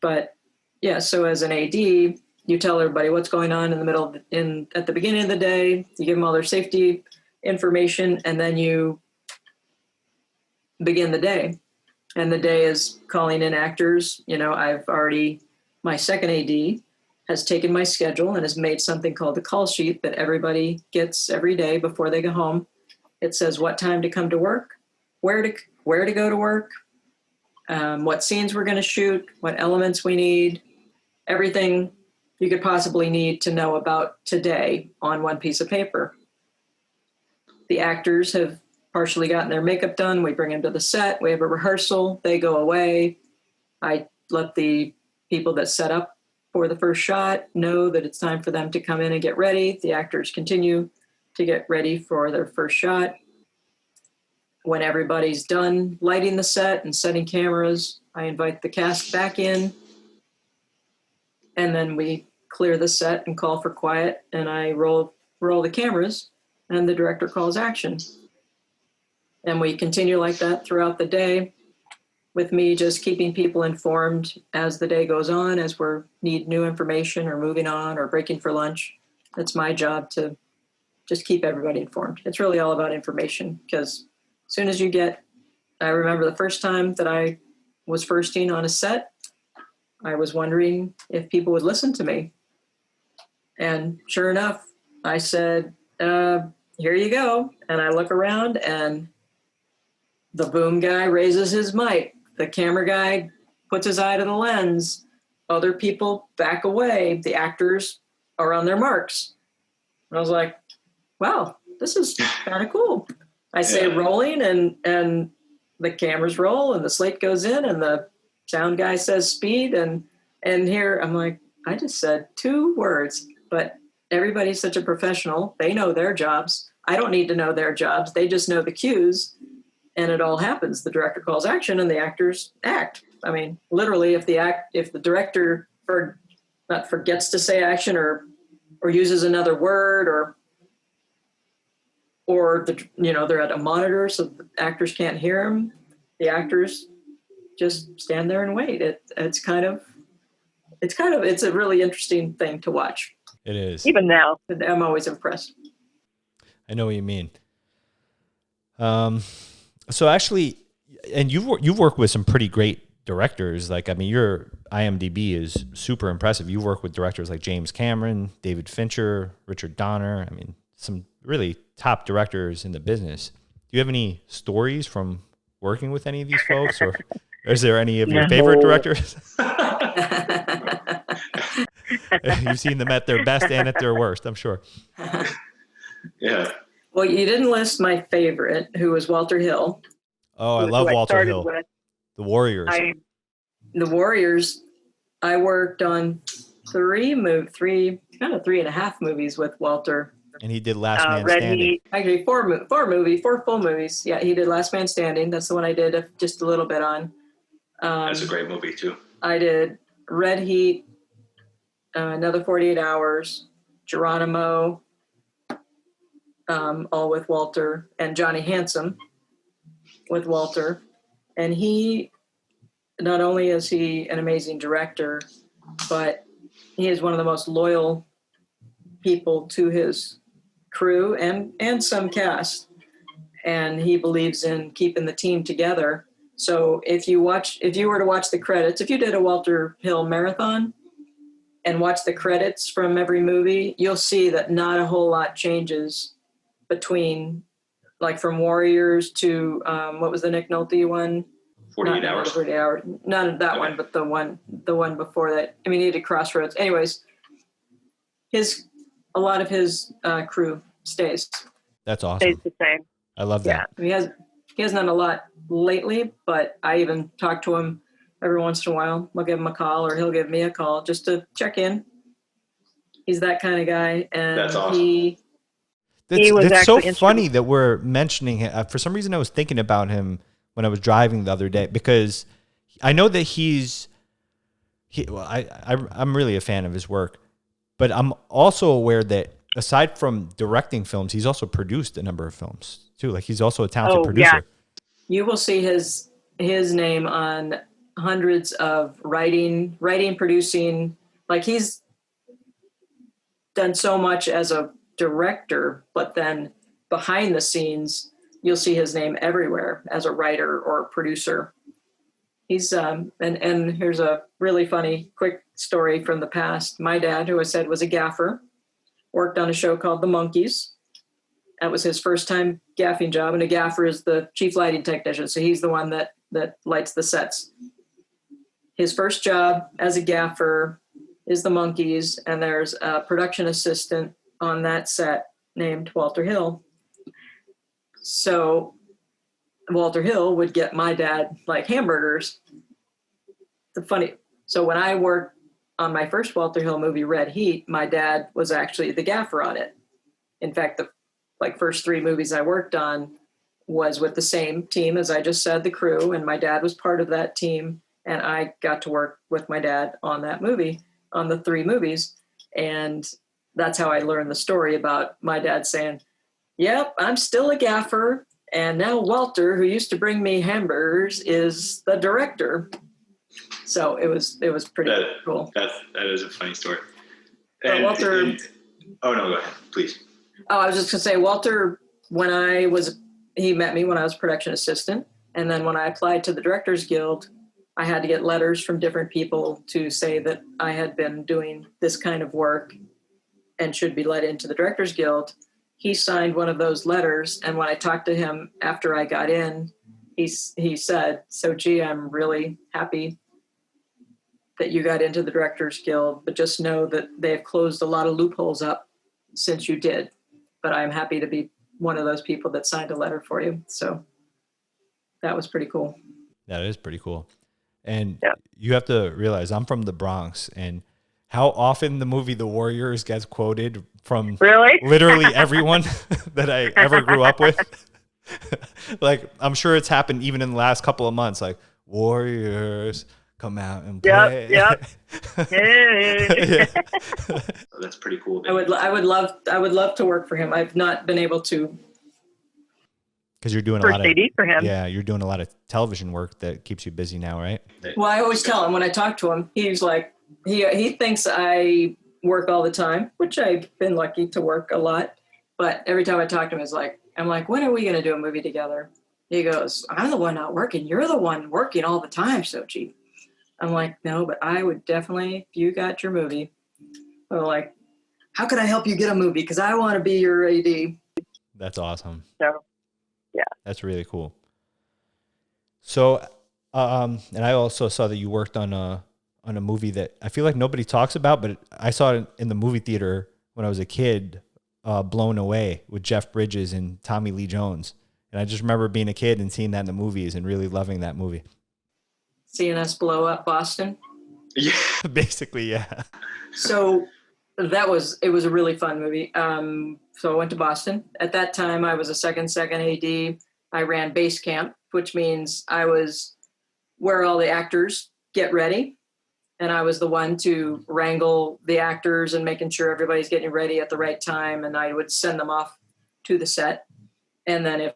But yeah, so as an AD, you tell everybody what's going on in the middle, at the beginning of the day. You give them all their safety information, and then you begin the day. And the day is calling in actors. My second AD has taken my schedule and has made something called the call sheet that everybody gets every day before they go home. It says what time to come to work, where to go to work, what scenes we're going to shoot, what elements we need, everything you could possibly need to know about today on one piece of paper. The actors have partially gotten their makeup done. We bring them to the set. We have a rehearsal. They go away. I let the people that set up for the first shot know that it's time for them to come in and get ready. The actors continue to get ready for their first shot. When everybody's done lighting the set and setting cameras, I invite the cast back in, and then we clear the set and call for quiet, and I roll the cameras, and the director calls action. And we continue like that throughout the day, with me just keeping people informed as the day goes on, as we need new information or moving on or breaking for lunch. It's my job to just keep everybody informed. It's really all about information, because as soon as I remember the first time that I was firsting on a set, I was wondering if people would listen to me. And sure enough, I said, here you go. And I look around, and the boom guy raises his mic. The camera guy puts his eye to the lens. other people back away. The actors are on their marks. And I was like, wow, this is kind of cool. I say rolling and the cameras roll and the slate goes in and the sound guy says speed. And here I'm like, I just said 2 words, but everybody's such a professional. They know their jobs. I don't need to know their jobs. They just know the cues and it all happens. The director calls action and the actors act. I mean, literally if the director forgets to say action or uses another word or they're at a monitor so the actors can't hear them, the actors just stand there and wait. It's a really interesting thing to watch. It is. Even now. I'm always impressed. I know what you mean. So actually, and you've worked with some pretty great directors. Like, I mean, your IMDb is super impressive. You've worked with directors like James Cameron, David Fincher, Richard Donner. I mean, some really top directors in the business. Do you have any stories from working with any of these folks, or is there any of your favorite directors? You've seen them at their best and at their worst, I'm sure. Yeah. Well, you didn't list my favorite, who was Walter Hill. Oh, I love Walter Hill. With. The Warriors. The Warriors, I worked on 3.5 movies with Walter. And he did Last Man Red Standing. Heat. Actually, 4 full movies. Yeah, he did Last Man Standing. That's the one I did just a little bit on. That's a great movie too. I did Red Heat, Another 48 Hours, Geronimo, all with Walter, and Johnny Handsome with Walter. And he, not only is he an amazing director, but he is one of the most loyal people to his crew and some cast. And he believes in keeping the team together. So if you were to watch the credits, if you did a Walter Hill marathon and watch the credits from every movie, you'll see that not a whole lot changes between, like, from Warriors to what was the Nick Nolte one? 48 Hours. 48 Hours. Not that one, but the one before that. I mean, he did Crossroads. Anyways, a lot of his crew stays. That's awesome. Stays the same. I love that. I mean, he hasn't done a lot lately, but I even talk to him every once in a while. I'll give him a call or he'll give me a call just to check in. He's that kind of guy. And that's awesome. It's so funny that we're mentioning him. For some reason, I was thinking about him when I was driving the other day, because I know that I'm really a fan of his work, but I'm also aware that aside from directing films, he's also produced a number of films too. Like, he's also a talented producer. Yeah. You will see his name on hundreds of writing, producing. Like, he's done so much as a director, but then behind the scenes, you'll see his name everywhere as a writer or producer. He's and here's a really funny quick story from the past. My dad, who I said was a gaffer, worked on a show called The Monkees. That was his first time gaffing job, and a gaffer is the chief lighting technician, so he's the one that lights the sets. His first job as a gaffer is The Monkees, and there's a production assistant on that set named Walter Hill. So Walter Hill would get my dad like hamburgers. So when I worked on my first Walter Hill movie, Red Heat, my dad was actually the gaffer on it. In fact, the first 3 movies I worked on was with the same team, as I just said, the crew, and my dad was part of that team. And I got to work with my dad on that movie, on the 3 movies. And that's how I learned the story about my dad saying, yep, I'm still a gaffer. And now Walter, who used to bring me hamburgers, is the director. So it was pretty cool. That is a funny story. But Walter. Oh no, go ahead, please. Oh, I was just gonna say, Walter, he met me when I was production assistant. And then when I applied to the Directors Guild, I had to get letters from different people to say that I had been doing this kind of work and should be let into the Directors Guild. He signed one of those letters, and when I talked to him after I got in, he said, "Xochi, I'm really happy that you got into the Directors Guild, but just know that they have closed a lot of loopholes up since you did. But I'm happy to be one of those people that signed a letter for you. So that was pretty cool. That is pretty cool. And you have to realize I'm from the Bronx, and how often the movie The Warriors gets quoted from literally everyone that I ever grew up with. Like, I'm sure it's happened even in the last couple of months, like, Warriors, come out and play. Yep. Yeah. That's pretty cool. I would love to work for him. I've not been able to. Because you're doing a For lot CD for him. Yeah, you're doing a lot of television work that keeps you busy now, right? Well, I always tell him when I talk to him, he's like, he thinks I work all the time, which I've been lucky to work a lot. But every time I talk to him, I'm like, when are we going to do a movie together? He goes, I'm the one not working. You're the one working all the time, Xochi. I'm like, no, but I would definitely, if you got your movie, I'm like, how can I help you get a movie? Because I want to be your AD. That's awesome. So, yeah. That's really cool. So, and I also saw that you worked on a movie that I feel like nobody talks about, but I saw it in the movie theater when I was a kid, Blown Away with Jeff Bridges and Tommy Lee Jones. And I just remember being a kid and seeing that in the movies and really loving that movie. Seeing us blow up Boston. Yeah. Basically, yeah. So it was a really fun movie. So I went to Boston. At that time, I was a second AD. I ran base camp, which means I was where all the actors get ready. And I was the one to wrangle the actors and making sure everybody's getting ready at the right time. And I would send them off to the set. And then if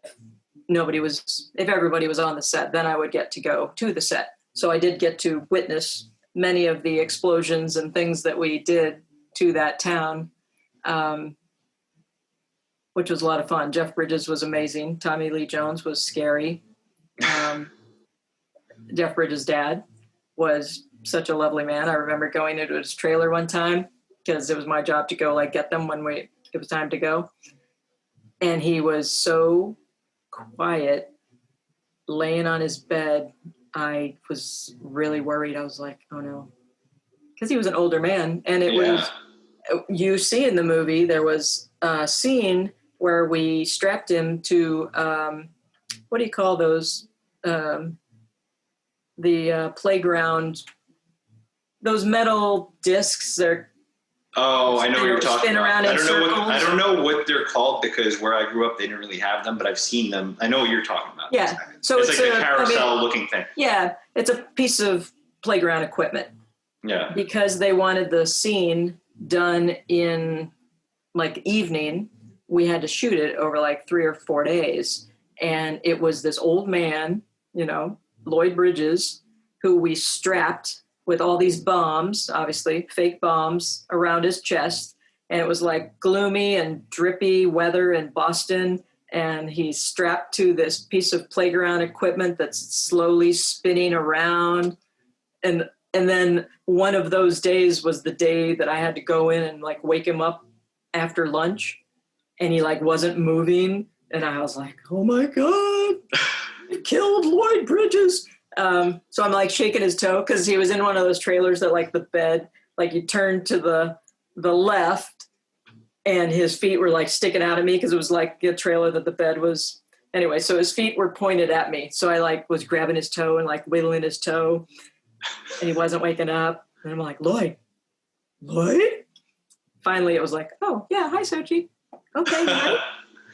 everybody was on the set, then I would get to go to the set. So I did get to witness many of the explosions and things that we did to that town, which was a lot of fun. Jeff Bridges was amazing. Tommy Lee Jones was scary. Jeff Bridges' dad was such a lovely man. I remember going into his trailer one time because it was my job to go get them when it was time to go. And he was so quiet, laying on his bed. I was really worried. I was like, oh no. Because he was an older man. And you see in the movie, there was a scene where we strapped him to, what do you call those? The playground, those metal discs. I know what you're talking about. I don't know what they're called because where I grew up, they didn't really have them, but I've seen them. I know what you're talking about. Yeah. So it's like a carousel looking thing. Yeah. It's a piece of playground equipment. Yeah. Because they wanted the scene done in evening, we had to shoot it over 3 or 4 days. And it was this old man, Lloyd Bridges, who we strapped with all these bombs, obviously fake bombs around his chest. And it was gloomy and drippy weather in Boston. And he's strapped to this piece of playground equipment that's slowly spinning around. And then one of those days was the day that I had to go in and wake him up after lunch. And he wasn't moving. And I was like, oh my God, you killed Lloyd Bridges. So I'm shaking his toe because he was in one of those trailers that the bed, you turn to the left and his feet were sticking out of me because it was a trailer that the bed was. Anyway, so his feet were pointed at me. So I was grabbing his toe and wiggling his toe and he wasn't waking up. And I'm like, Lloyd? Finally, it was oh yeah, hi Xochi. Okay, hi.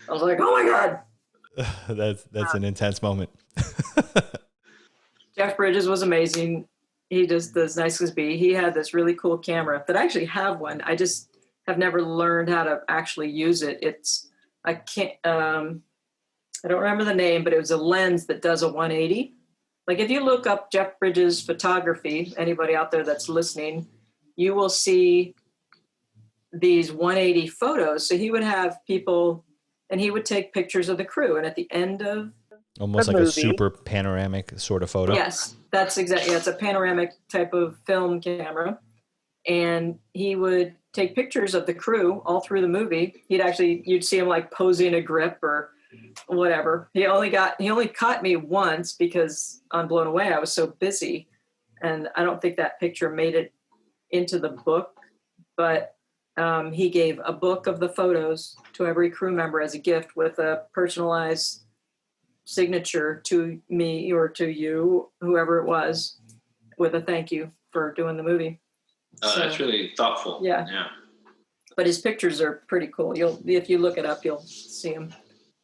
I was like, oh my God. That's an intense moment. Jeff Bridges was amazing. He just as nice as be. He had this really cool camera that I actually have one. I just have never learned how to actually use it. I don't remember the name, but it was a lens that does a 180. If you look up Jeff Bridges photography, anybody out there that's listening, you will see these 180 photos. So he would have people and he would take pictures of the crew. And at the end of almost like a super panoramic sort of photo. Yes, that's exactly. It's a panoramic type of film camera. And he would take pictures of the crew all through the movie. You'd see him posing a grip or whatever. He only caught me once because on Blown Away, I was so busy. And I don't think that picture made it into the book, but he gave a book of the photos to every crew member as a gift with a personalized signature to me or to you, whoever it was, with a thank you for doing the movie. Oh, that's really thoughtful. Yeah. But his pictures are pretty cool. If you look it up, you'll see him.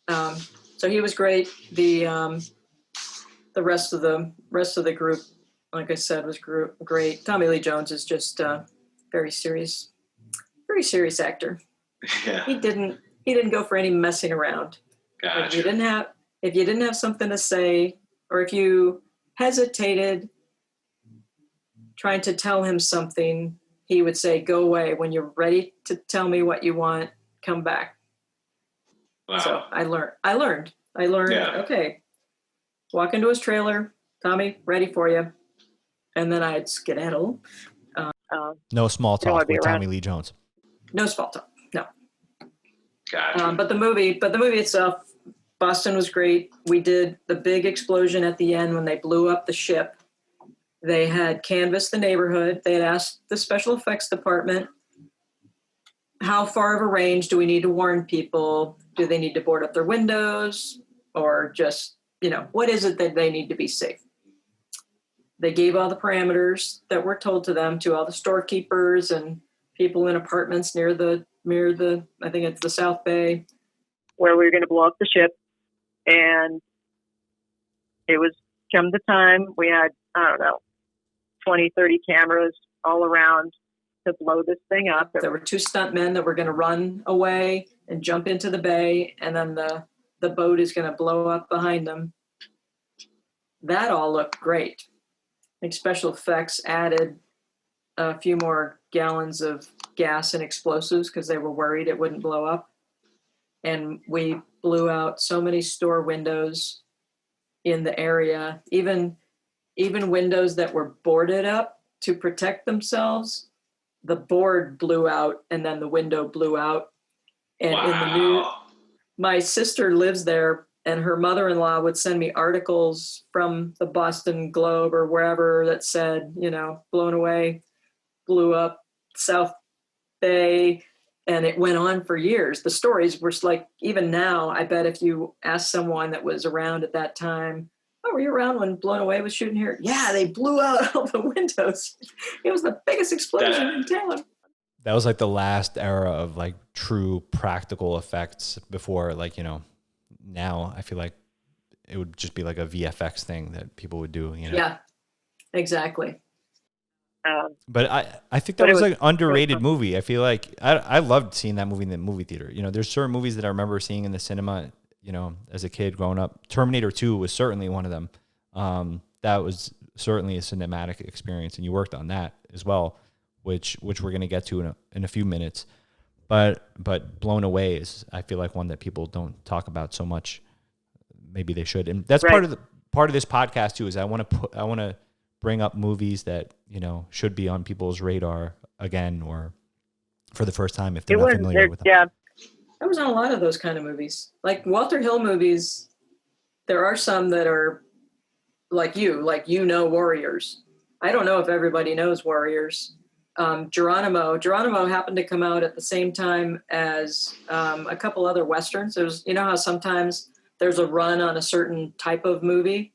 So he was great. The rest of the group, like I said, was great. Tommy Lee Jones is just very serious actor. Yeah. He didn't go for any messing around. Gotcha. If you didn't have something to say, or if you hesitated trying to tell him something, he would say, "Go away. When you're ready to tell me what you want, come back." Wow. So I learned. Yeah. Okay. Walk into his trailer. Tommy, ready for you. And then I'd skedaddle. No small talk with Tommy Lee Jones. No small talk. No. Gotcha. But the movie itself, Boston was great. We did the big explosion at the end when they blew up the ship. They had canvassed the neighborhood. They had asked the special effects department, how far of a range do we need to warn people? Do they need to board up their windows? Or just, what is it that they need to be safe? They gave all the parameters that were told to them to all the storekeepers and people in apartments near the I think it's the South Bay, where we were going to blow up the ship. And it was come the time we had, 20, 30 cameras all around to blow this thing up. There were 2 stuntmen that were going to run away and jump into the bay, and then the boat is going to blow up behind them. That all looked great. I think special effects added a few more gallons of gas and explosives because they were worried it wouldn't blow up. And we blew out so many store windows in the area, even windows that were boarded up to protect themselves. The board blew out and then the window blew out. And wow. in the news, my sister lives there, and her mother-in-law would send me articles from the Boston Globe or wherever that said, blown away, blew up, South Bay, and it went on for years. The stories were like, even now, I bet if you ask someone that was around at that time, "Oh, were you around when Blown Away was shooting here?" "Yeah, they blew out all the windows. It was the biggest explosion in town." That was like the last era of like true practical effects before, now I feel like it would just be like a VFX thing that people would do, Yeah, exactly. But I think that was like an underrated movie. I feel like I loved seeing that movie in the movie theater. There's certain movies that I remember seeing in the cinema, as a kid growing up. Terminator 2 was certainly one of them. That was certainly a cinematic experience, and you worked on that as well, which we're going to get to in a few minutes. But Blown Away is, I feel like, one that people don't talk about so much. Maybe they should, and that's right. part of this podcast too. Is I want to bring up movies that should be on people's radar again, or for the first time if they're not familiar with them. Yeah, I was on a lot of those kind of movies, like Walter Hill movies. There are some that are like Warriors. I don't know if everybody knows Warriors. Geronimo happened to come out at the same time as a couple other Westerns. There's, how sometimes there's a run on a certain type of movie,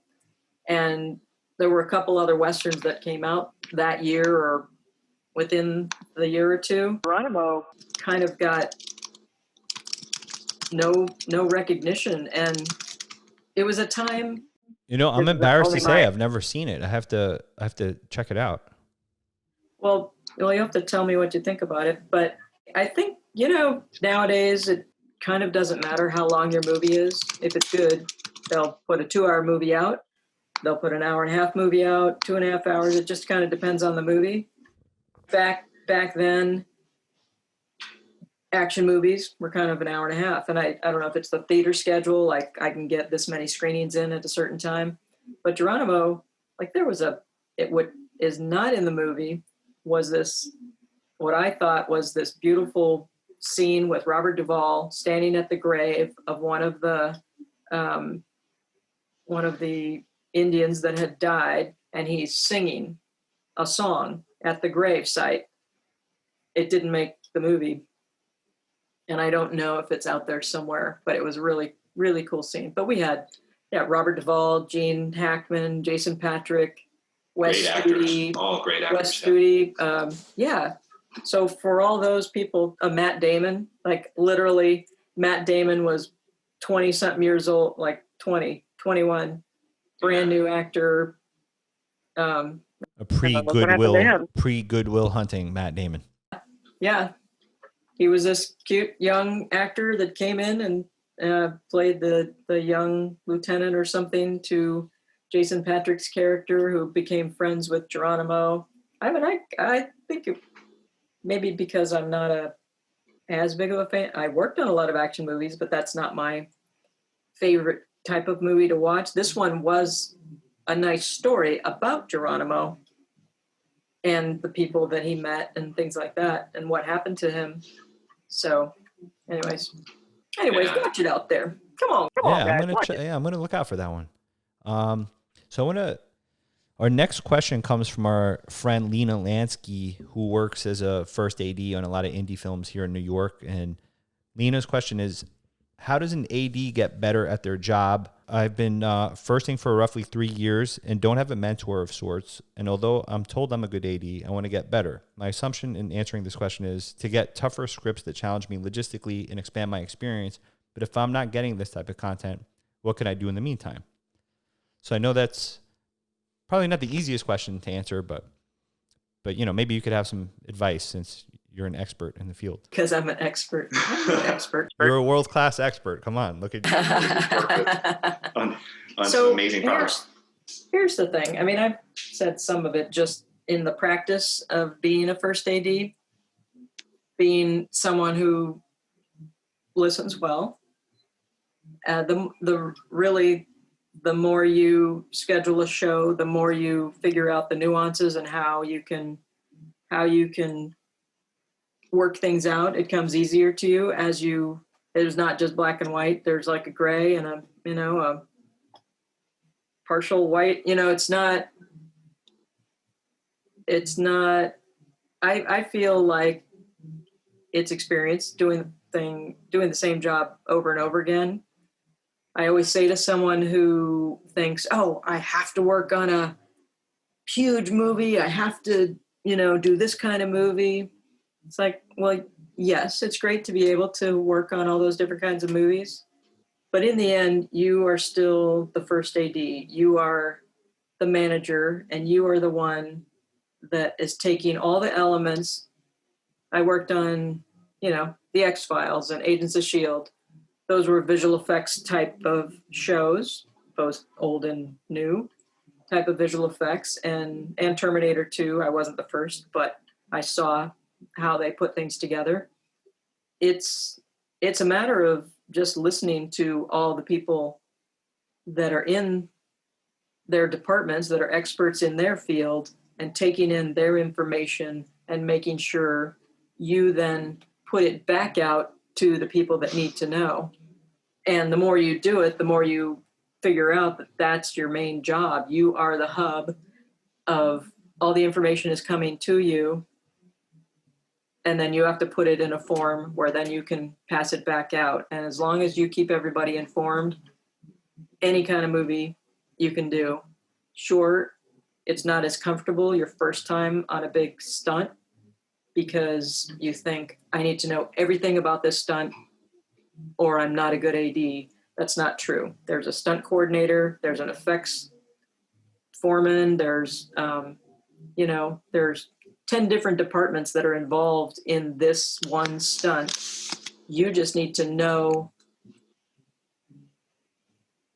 and there were a couple other Westerns that came out that year or within the year or two. Geronimo kind of got no recognition, and it was a time. I'm embarrassed to say I've never seen it. I have to check it out. Well, you have to tell me what you think about it. But I think, nowadays it kind of doesn't matter how long your movie is. If it's good, they'll put a 2-hour movie out. They'll put an 1.5-hour movie out, 2.5 hours. It just kind of depends on the movie. Back then, action movies were kind of an 1.5 hours. And I don't know if it's the theater schedule, like I can get this many screenings in at a certain time. But Geronimo, like what is not in the movie was this, what I thought was this beautiful scene with Robert Duvall standing at the grave of one of the Indians that had died, and he's singing a song at the grave site. It didn't make the movie. And I don't know if it's out there somewhere, but it was a really, really cool scene. But we had, Robert Duvall, Gene Hackman, Jason Patrick, Wes Great actors. Studi, All great actors. Wes Studi. Yeah. So for all those people, Matt Damon, like literally Matt Damon was 20 something years old, like 20, 21, brand new actor. A what happened to him? pre-Goodwill Hunting Matt Damon. Yeah. He was this cute young actor that came in and played the young lieutenant or something to Jason Patrick's character, who became friends with Geronimo. I mean, I think maybe because I'm not as big of a fan. I worked on a lot of action movies, but that's not my favorite type of movie to watch. This one was a nice story about Geronimo and the people that he met and things like that and what happened to him. So anyways, watch it out there. Come on, guys, I'm gonna look out for that one. Our next question comes from our friend Lena Lansky, who works as a first AD on a lot of indie films here in New York. And Lena's question is, how does an AD get better at their job? I've been firsting for roughly 3 years and don't have a mentor of sorts. And although I'm told I'm a good AD, I want to get better. My assumption in answering this question is to get tougher scripts that challenge me logistically and expand my experience. But if I'm not getting this type of content, what can I do in the meantime? So I know that's probably not the easiest question to answer, but maybe you could have some advice since you're an expert in the field. Because I'm an expert. You're a world-class expert. Come on, look at you. on some amazing products. Here's the thing. I mean, I've said some of it just in the practice of being a first AD, being someone who listens well. The more you schedule a show, the more you figure out the nuances and how you can work things out. It comes easier to you there's not just black and white. There's like a gray and a partial white. I feel like it's experience doing the same job over and over again. I always say to someone who thinks, oh, I have to work on a huge movie. I have to, do this kind of movie. It's like, well, yes, it's great to be able to work on all those different kinds of movies. But in the end, you are still the first AD. You are the manager, and you are the one that is taking all the elements. I worked on, the X-Files and Agents of S.H.I.E.L.D. Those were visual effects type of shows, both old and new type of visual effects. And Terminator 2, I wasn't the first, but I saw how they put things together. It's a matter of just listening to all the people that are in their departments, that are experts in their field, and taking in their information and making sure you then put it back out to the people that need to know. And the more you do it, the more you figure out that that's your main job. You are the hub of all the information is coming to you. And then you have to put it in a form where then you can pass it back out. And as long as you keep everybody informed, any kind of movie you can do. Sure, it's not as comfortable your first time on a big stunt because you think, I need to know everything about this stunt or I'm not a good AD. That's not true. There's a stunt coordinator, there's an effects foreman, there's 10 different departments that are involved in this one stunt. You just need to know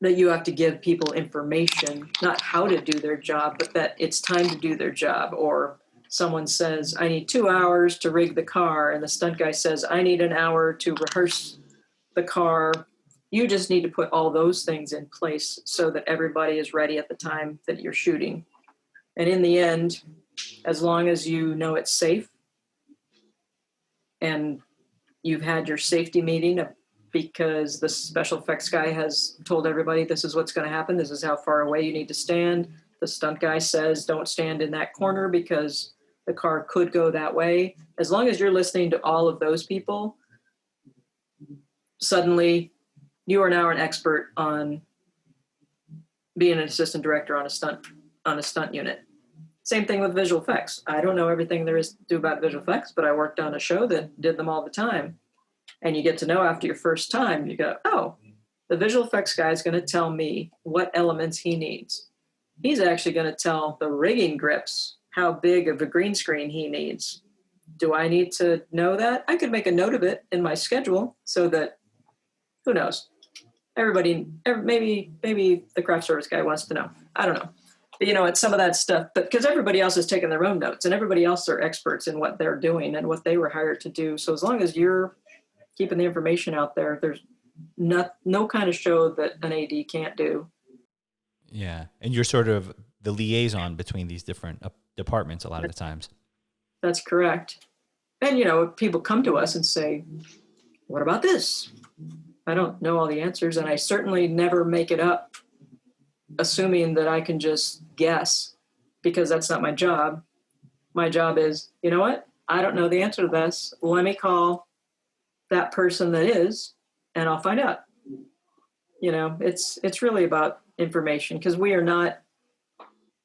that you have to give people information, not how to do their job, but that it's time to do their job. Or someone says, I need 2 hours to rig the car, and the stunt guy says, I need an hour to rehearse the car. You just need to put all those things in place so that everybody is ready at the time that you're shooting. And in the end, as long as you know it's safe and you've had your safety meeting because the special effects guy has told everybody this is what's going to happen, this is how far away you need to stand, the stunt guy says, don't stand in that corner because the car could go that way. As long as you're listening to all of those people, suddenly you are now an expert on being an assistant director on a stunt unit. Same thing with visual effects. I don't know everything there is to do about visual effects, but I worked on a show that did them all the time. And you get to know after your first time, you go, oh, the visual effects guy is going to tell me what elements he needs. He's actually going to tell the rigging grips how big of a green screen he needs. Do I need to know that? I could make a note of it in my schedule so that, who knows? Maybe the craft service guy wants to know. I don't know. But, it's some of that stuff, but because everybody else is taking their own notes and everybody else are experts in what they're doing and what they were hired to do. So as long as you're keeping the information out there, there's no kind of show that an AD can't do. Yeah. And you're sort of the liaison between these different departments a lot of the times. That's correct. And, people come to us and say, what about this? I don't know all the answers, and I certainly never make it up assuming that I can just guess, because that's not my job. My job is, you know what? I don't know the answer to this. Let me call that person that is, and I'll find out. It's really about information, because we're not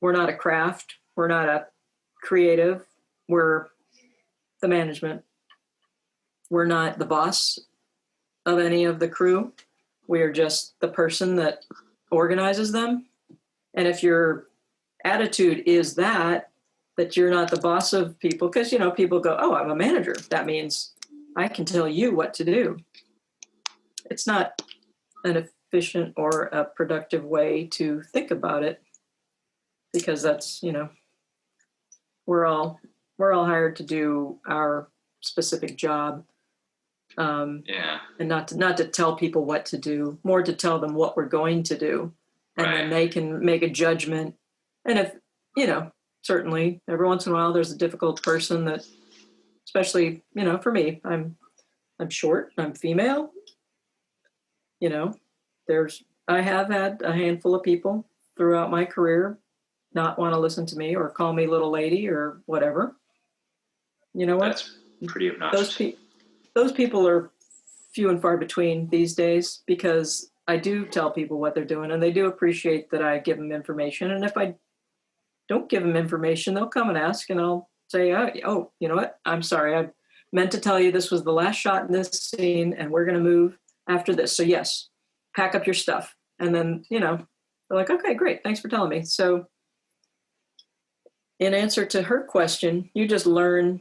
a craft. We're not a creative. We're the management. We're not the boss of any of the crew. We are just the person that organizes them. And if your attitude is that you're not the boss of people, because, people go, oh, I'm a manager. That means I can tell you what to do. It's not an efficient or a productive way to think about it, because that's, we're all hired to do our specific job. And not to tell people what to do, more to tell them what we're going to do. And then they can make a judgment. And if, certainly every once in a while there's a difficult person that, especially, for me, I'm short, I'm female. I have had a handful of people throughout my career not want to listen to me or call me little lady or whatever. You know what? That's pretty obnoxious. Those people are few and far between these days, because I do tell people what they're doing, and they do appreciate that I give them information. And if I don't give them information, they'll come and ask, and I'll say, oh, you know what? I'm sorry. I meant to tell you this was the last shot in this scene, and we're going to move after this. So yes, pack up your stuff. And then, they're like, okay, great. Thanks for telling me. So in answer to her question, you just learn.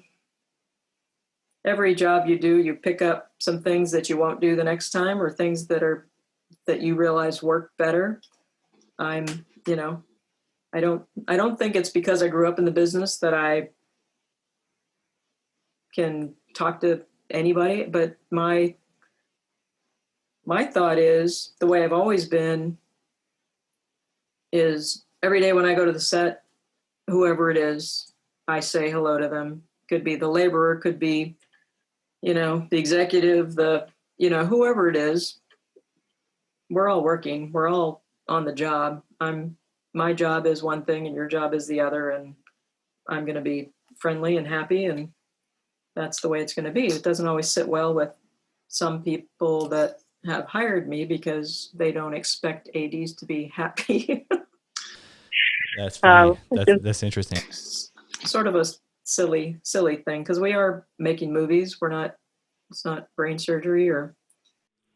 Every job you do, you pick up some things that you won't do the next time, or things that you realize work better. I don't think it's because I grew up in the business that I can talk to anybody, but my thought is, the way I've always been, is every day when I go to the set, whoever it is, I say hello to them. Could be the laborer, could be, the executive, whoever it is. We're all working. We're all on the job. My job is one thing and your job is the other, and I'm going to be friendly and happy, and that's the way it's going to be. It doesn't always sit well with some people that have hired me, because they don't expect ADs to be happy. That's funny. That's interesting. Sort of a silly thing, because we are making movies. It's not brain surgery or.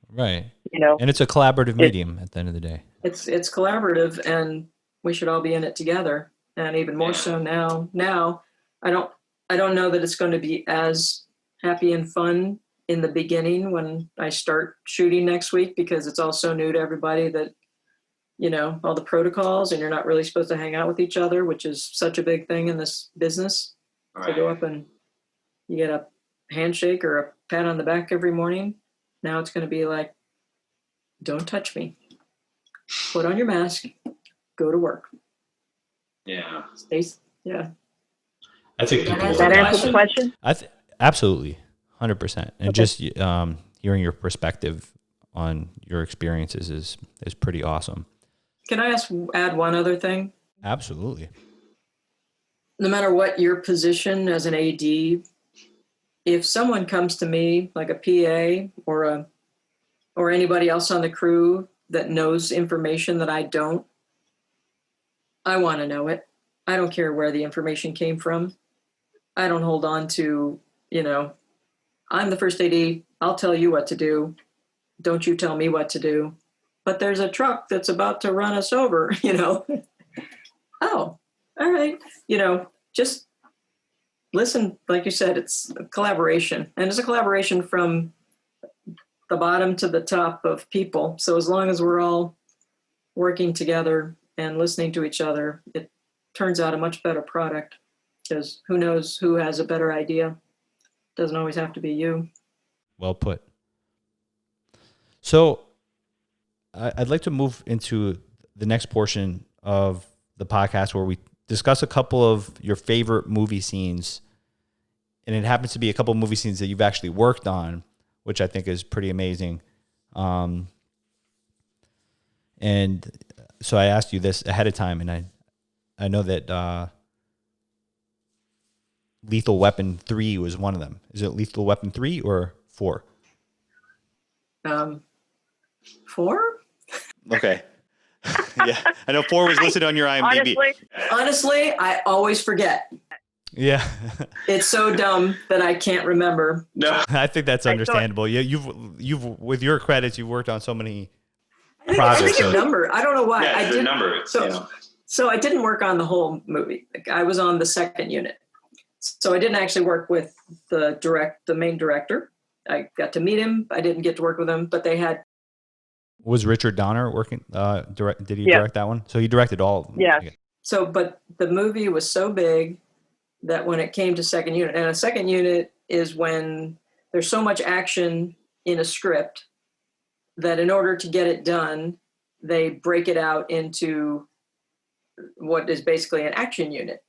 Right. And it's a collaborative medium at the end of the day. It's collaborative, and we should all be in it together. And even more so now. Now, I don't know that it's going to be as happy and fun in the beginning when I start shooting next week, because it's all so new to everybody that, all the protocols, and you're not really supposed to hang out with each other, which is such a big thing in this business. Right. To go up and you get a handshake or a pat on the back every morning. Now it's going to be like, don't touch me. Put on your mask. Go to work. Yeah. Yeah. I think Does that answer the question? Absolutely, 100%. And just hearing your perspective on your experiences is pretty awesome. Can I add one other thing? Absolutely. No matter what your position as an AD, if someone comes to me like a PA or anybody else on the crew that knows information that I don't, I want to know it. I don't care where the information came from. I don't hold on to, I'm the first AD. I'll tell you what to do. Don't you tell me what to do. But there's a truck that's about to run us over, Oh, all right. Just listen. Like you said, it's a collaboration. And it's a collaboration from the bottom to the top of people. So as long as we're all working together and listening to each other, it turns out a much better product, because who knows who has a better idea. Doesn't always have to be you. Well put. So I'd like to move into the next portion of the podcast where we discuss a couple of your favorite movie scenes. And it happens to be a couple of movie scenes that you've actually worked on, which I think is pretty amazing. And so I asked you this ahead of time, and I know that Lethal Weapon 3 was one of them. Is it Lethal Weapon 3 or 4? 4? Okay. Yeah, I know 4 was listed on your IMDb. Honestly, I always forget. Yeah. It's so dumb that I can't remember. No, I think that's understandable. You've with your credits, you've worked on so many I think projects. a number. I don't know why. yeah, I it's a number. It's, So I didn't work on the whole movie. I was on the second unit. So I didn't actually work with the main director. I got to meet him. I didn't get to work with him, but they had. Was Richard Donner working? Did he direct that one? So he directed all of them. Yeah. Okay. So, but the movie was so big that when it came to second unit, and a second unit is when there's so much action in a script that in order to get it done, they break it out into what is basically an action unit.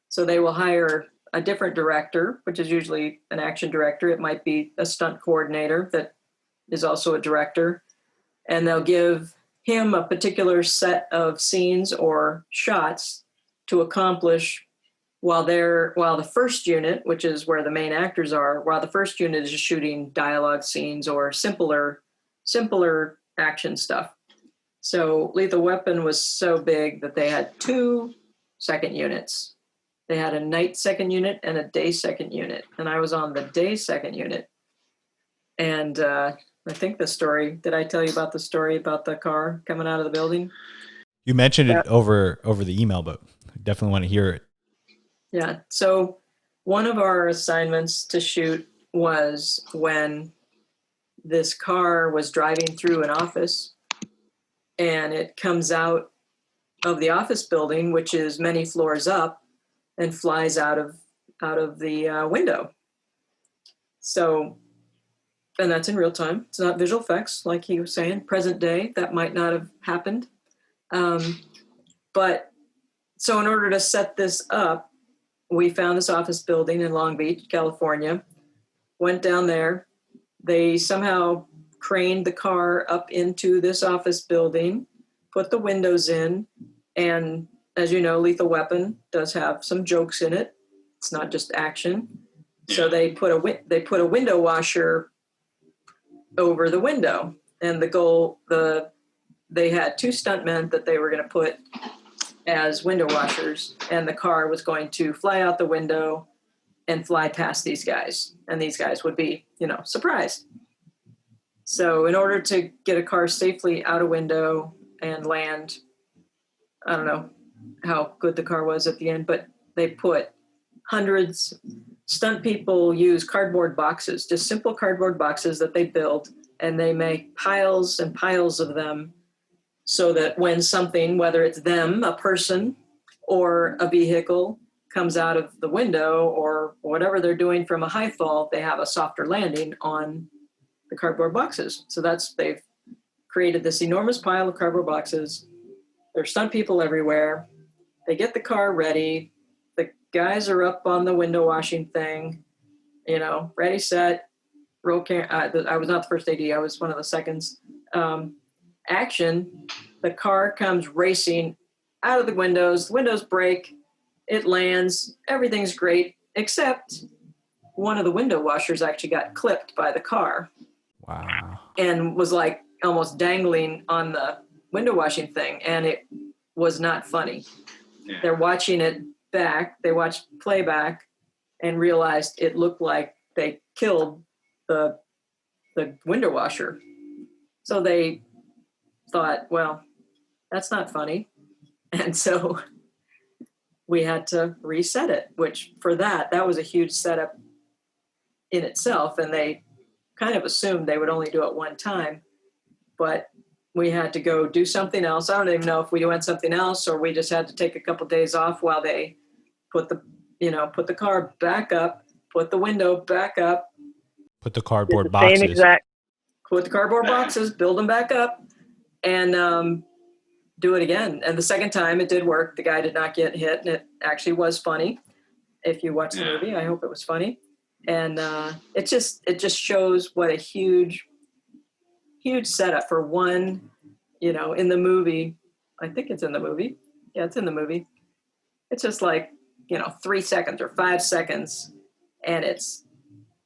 So they will hire a different director, which is usually an action director. It might be a stunt coordinator that is also a director. And they'll give him a particular set of scenes or shots to accomplish while the first unit, which is where the main actors are, while the first unit is just shooting dialogue scenes or simpler action stuff. So Lethal Weapon was so big that they had 2 second units. They had a night second unit and a day second unit. And I was on the day second unit. And I think did I tell you about the story about the car coming out of the building? You mentioned it over the email, but I definitely want to hear it. Yeah. So one of our assignments to shoot was when this car was driving through an office, and it comes out of the office building, which is many floors up, and flies out of the window. So, and that's in real time. It's not visual effects, like he was saying. Present day, that might not have happened. But so in order to set this up, we found this office building in Long Beach, California, went down there. They somehow craned the car up into this office building, put the windows in, and as you know, Lethal Weapon does have some jokes in it. It's not just action. So they put a window washer over the window, and they had 2 stuntmen that they were going to put as window washers, and the car was going to fly out the window and fly past these guys, and these guys would be, surprised. So in order to get a car safely out a window and land, I don't know how good the car was at the end, but they put hundreds. Stunt people use cardboard boxes, just simple cardboard boxes that they build, and they make piles and piles of them so that when something, whether it's them, a person, or a vehicle comes out of the window or whatever they're doing from a high fall, they have a softer landing on the cardboard boxes. So they've created this enormous pile of cardboard boxes. There's stunt people everywhere. They get the car ready. The guys are up on the window washing thing, ready, set, roll camera. I was not the first AD. I was one of the seconds. Action. The car comes racing out of the windows break, it lands, everything's great, except one of the window washers actually got clipped by the car. Wow. And was like almost dangling on the window washing thing. And it was not funny. Yeah. They're watching it back. They watched playback and realized it looked like they killed the window washer. So they thought, well, that's not funny. And so we had to reset it, which for that was a huge setup in itself. And they kind of assumed they would only do it one time, but we had to go do something else. I don't even know if we went something else or we just had to take a couple days off while they put the car back up, put the window back up, Put the cardboard Same boxes. exact. put the cardboard boxes, build them back up, and do it again. And the second time it did work. The guy did not get hit, and it actually was funny. If you watch the movie, I hope it was funny. And it just shows what a huge setup for one, in the movie. I think it's in the movie. Yeah, it's in the movie. It's just like, 3 seconds or 5 seconds. And it's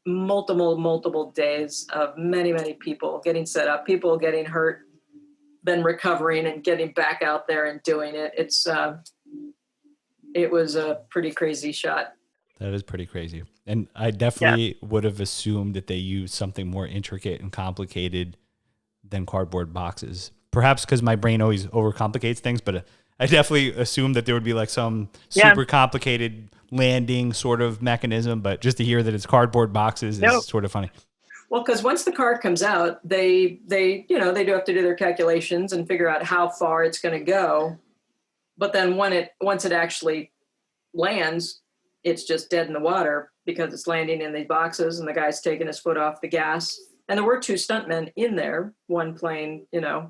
multiple days of many, many people getting set up, people getting hurt, then recovering and getting back out there and doing it. It was a pretty crazy shot. That is pretty crazy. And I definitely would have assumed that they used something more intricate and complicated than cardboard boxes. Perhaps because my brain always overcomplicates things, but I definitely assumed that there would be like some super complicated landing sort of mechanism, but just to hear that it's cardboard boxes is sort of funny. Well, because once the car comes out, they do have to do their calculations and figure out how far it's going to go. But then once it actually lands, it's just dead in the water because it's landing in these boxes and the guy's taking his foot off the gas. And there were 2 stuntmen in there, one playing, I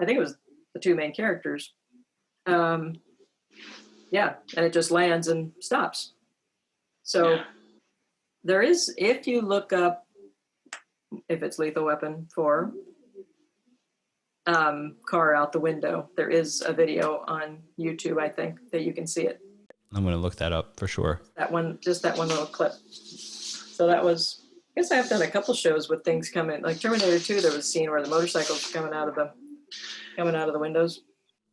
think it was the 2 main characters. And it just lands and stops. So there is, if you look up, if it's Lethal Weapon 4, car out the window, there is a video on YouTube, I think, that you can see it. I'm going to look that up for sure. That one little clip. So that was, I guess I've done a couple shows with things coming, like Terminator 2, there was a scene where the motorcycle's coming out of the windows.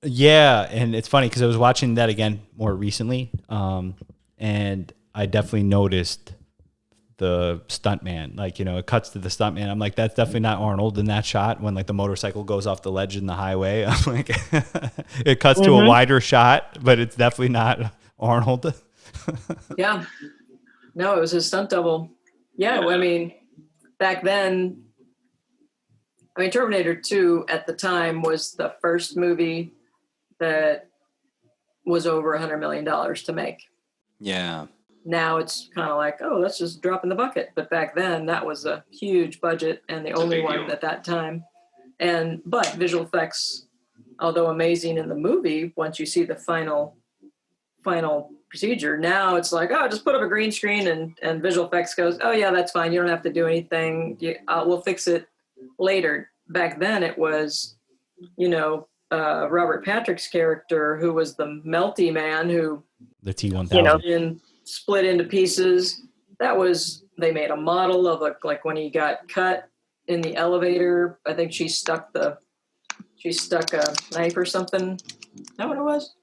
Yeah, and it's funny because I was watching that again more recently, and I definitely noticed the stuntman. Like, it cuts to the stuntman. I'm like, that's definitely not Arnold in that shot when like the motorcycle goes off the ledge in the highway. I'm like, it cuts to a wider shot, but it's definitely not Arnold. Yeah. No, it was his stunt double. Yeah, I mean, back then, Terminator 2 at the time was the first movie that was over $100 million to make. Yeah. Now it's kind of like, oh, let's just drop in the bucket. But back then, that was a huge budget and the only one at that time. But visual effects, although amazing in the movie, once you see the final procedure, now it's like, oh, just put up a green screen and visual effects goes, oh yeah, that's fine. You don't have to do anything. We'll fix it later. Back then it was, Robert Patrick's character, who was the melty man who the T-1000 split into pieces. They made a model of like when he got cut in the elevator. I think she stuck a knife or something. Is that what it was?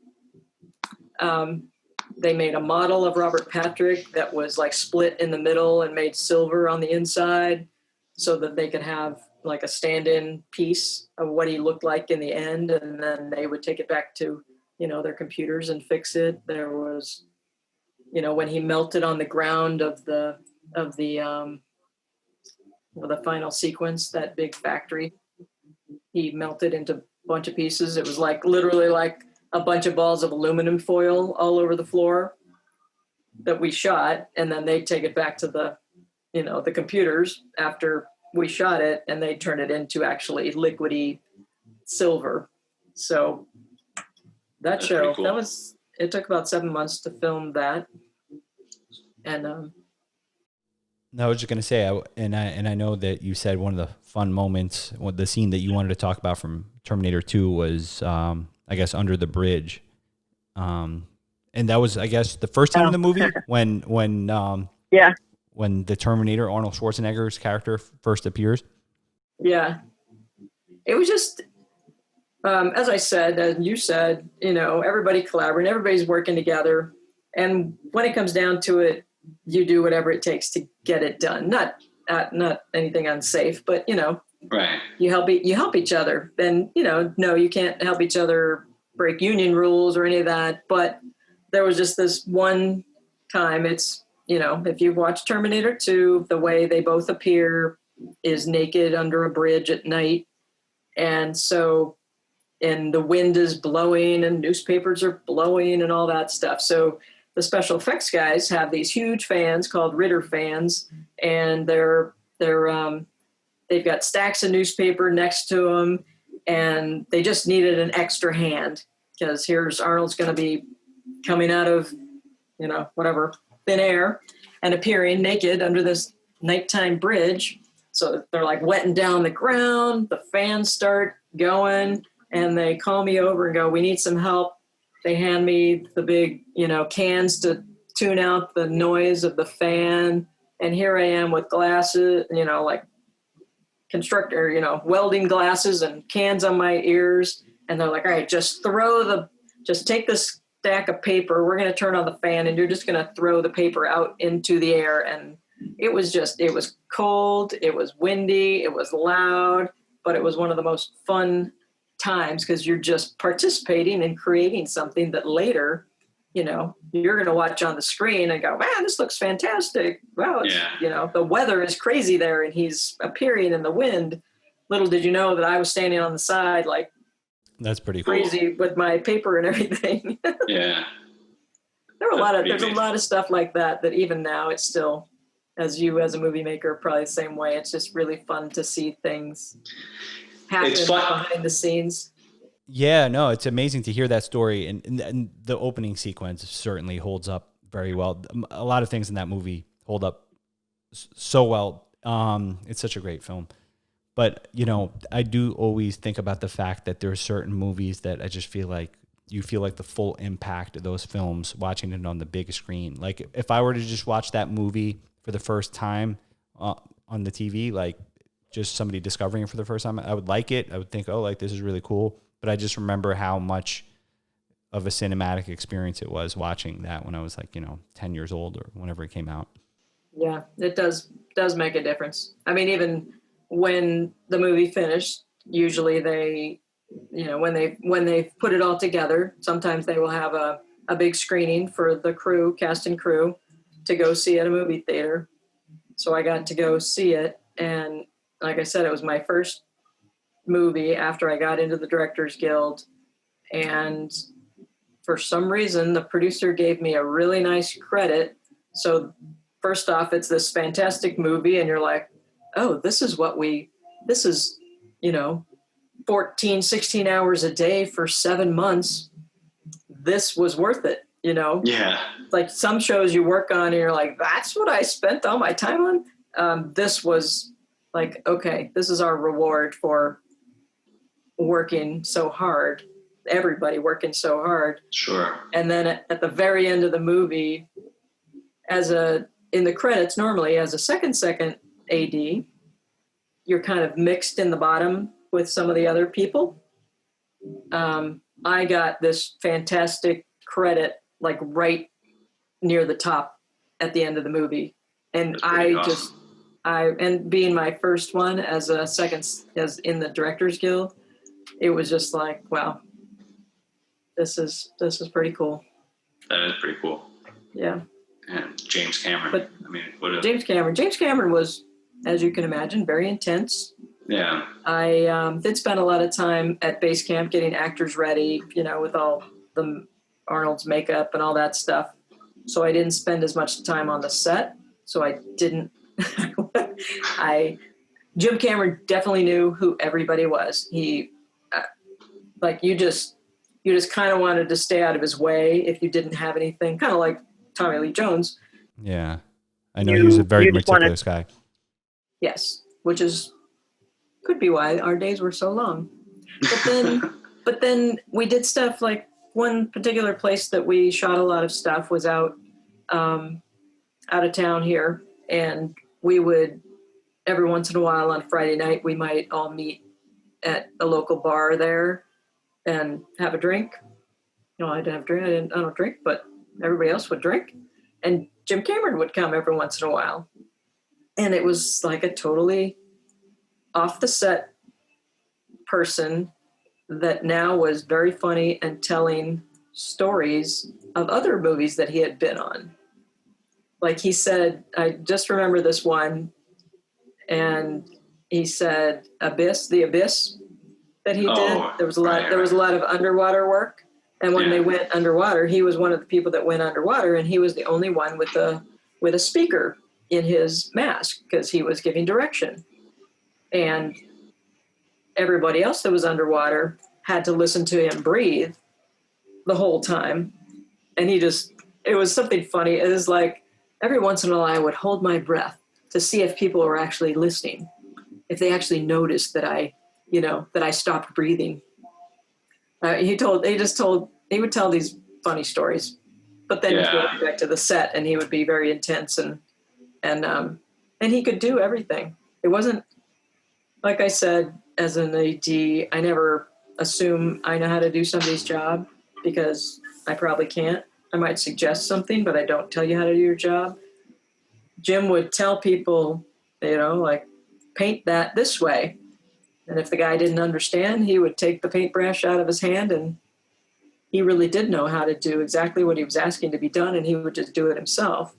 They made a model of Robert Patrick that was like split in the middle and made silver on the inside so that they could have like a stand-in piece of what he looked like in the end. And then they would take it back to, their computers and fix it. There was, when he melted on the ground of the final sequence, that big factory, he melted into a bunch of pieces. It was like literally like a bunch of balls of aluminum foil all over the floor that we shot. And then they take it back to the computers after we shot it, and they turned it into actually liquidy silver. So that show, cool. It took about 7 months to film that. And I was just going to say, I know that you said one of the fun moments, the scene that you wanted to talk about from Terminator 2 was, I guess, under the bridge. And that was, I guess, the first time in the movie when Yeah. when the Terminator, Arnold Schwarzenegger's character, first appears. Yeah. It was just, as I said, as you said, everybody collaborating, everybody's working together. And when it comes down to it, you do whatever it takes to get it done. Not anything unsafe, but, Right. you help each other. And, no, you can't help each other break union rules or any of that. But there was just this one time, it's, if you've watched Terminator 2, the way they both appear is naked under a bridge at night. And the wind is blowing and newspapers are blowing and all that stuff. So the special effects guys have these huge fans called Ritter fans, and they've got stacks of newspaper next to them, and they just needed an extra hand because here's Arnold's going to be coming out of, whatever, thin air and appearing naked under this nighttime bridge. So they're like wetting down the ground, the fans start going, and they call me over and go, we need some help. They hand me the big, cans to tune out the noise of the fan. And here I am with glasses, like welding glasses and cans on my ears. And they're like, all right, just take this stack of paper. We're going to turn on the fan and you're just going to throw the paper out into the air. And it was cold. It was windy. It was loud, but it was one of the most fun times because you're just participating and creating something that later, you're going to watch on the screen and go, man, this looks fantastic. Wow. The weather is crazy there and he's appearing in the wind. Little did you know that I was standing on the side, like, that's pretty cool. Crazy with my paper and everything. Yeah. There's a lot of stuff like that even now it's still, as a movie maker, probably the same way. It's just really fun to see things happen behind the scenes. Yeah, no, it's amazing to hear that story, and the opening sequence certainly holds up very well. A lot of things in that movie hold up so well. It's such a great film. But, I do always think about the fact that there are certain movies that I just feel like you feel like the full impact of those films watching it on the big screen. Like if I were to just watch that movie for the first time on the TV, like just somebody discovering it for the first time, I would like it. I would think, oh, like this is really cool. But I just remember how much of a cinematic experience it was watching that when I was like, 10 years old or whenever it came out. Yeah, it does make a difference. I mean, even when the movie finished, usually they, when they put it all together, sometimes they will have a big screening for the cast and crew to go see at a movie theater. So I got to go see it. And like I said, it was my first movie after I got into the Directors Guild. And for some reason, the producer gave me a really nice credit. So first off, it's this fantastic movie and you're like, oh, this is 14, 16 hours a day for 7 months. This was worth it, Yeah. Like some shows you work on and you're like, that's what I spent all my time on. This was like, okay, this is our reward for working so hard. Everybody working so hard. Sure. And then at the very end of the movie, in the credits, normally as a second AD, you're kind of mixed in the bottom with some of the other people. I got this fantastic credit, like right near the top at the end of the movie. And and being my first one as in the Directors Guild, it was just like, wow, this is pretty cool. That is pretty cool. Yeah. And James Cameron. But James Cameron was, as you can imagine, very intense. Yeah. I did spend a lot of time at base camp getting actors ready, with all the Arnold's makeup and all that stuff. So I didn't spend as much time on the set. So I didn't. Jim Cameron definitely knew who everybody was. He, you just kind of wanted to stay out of his way if you didn't have anything, kind of like Tommy Lee Jones. Yeah. I know he was a very meticulous guy. Yes, which could be why our days were so long. But then we did stuff like, one particular place that we shot a lot of stuff was out of town here, and we would every once in a while on Friday night we might all meet at a local bar there and have a drink. I didn't have a drink. I don't drink, but everybody else would drink. And Jim Cameron would come every once in a while. And it was like a totally off the set person that now was very funny and telling stories of other movies that he had been on. Like he said, I just remember this one, and he said the Abyss that he did. There was a lot of underwater work. And when they went underwater, he was one of the people that went underwater, and he was the only one with a speaker in his mask because he was giving direction. And everybody else that was underwater had to listen to him breathe the whole time. And it was something funny. It was like every once in a while I would hold my breath to see if people were actually listening, if they actually noticed that I stopped breathing. He would tell these funny stories, but then he'd go back to the set and he would be very intense and he could do everything. It wasn't, like I said, as an AD, I never assume I know how to do somebody's job because I probably can't. I might suggest something, but I don't tell you how to do your job. Jim would tell people, like paint that this way. And if the guy didn't understand, he would take the paintbrush out of his hand, and he really did know how to do exactly what he was asking to be done, and he would just do it himself.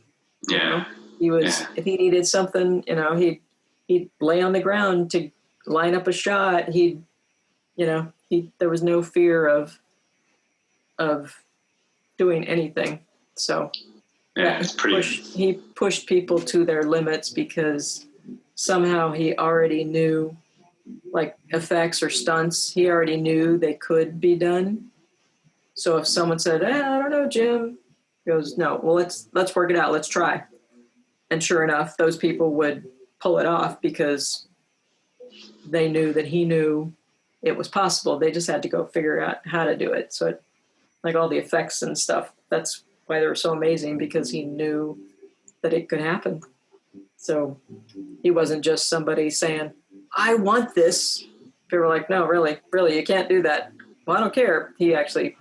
Yeah. If he needed something, he'd lay on the ground to line up a shot. There was no fear of doing anything. So he pushed people to their limits because somehow he already knew, like effects or stunts, he already knew they could be done. So if someone said, I don't know, Jim, he goes, no, well, let's work it out. Let's try. And sure enough, those people would pull it off because they knew that he knew it was possible. They just had to go figure out how to do it. So like all the effects and stuff, that's why they were so amazing, because he knew that it could happen. So he wasn't just somebody saying, I want this. They were like, no, really, you can't do that. Well, I don't care. He actually...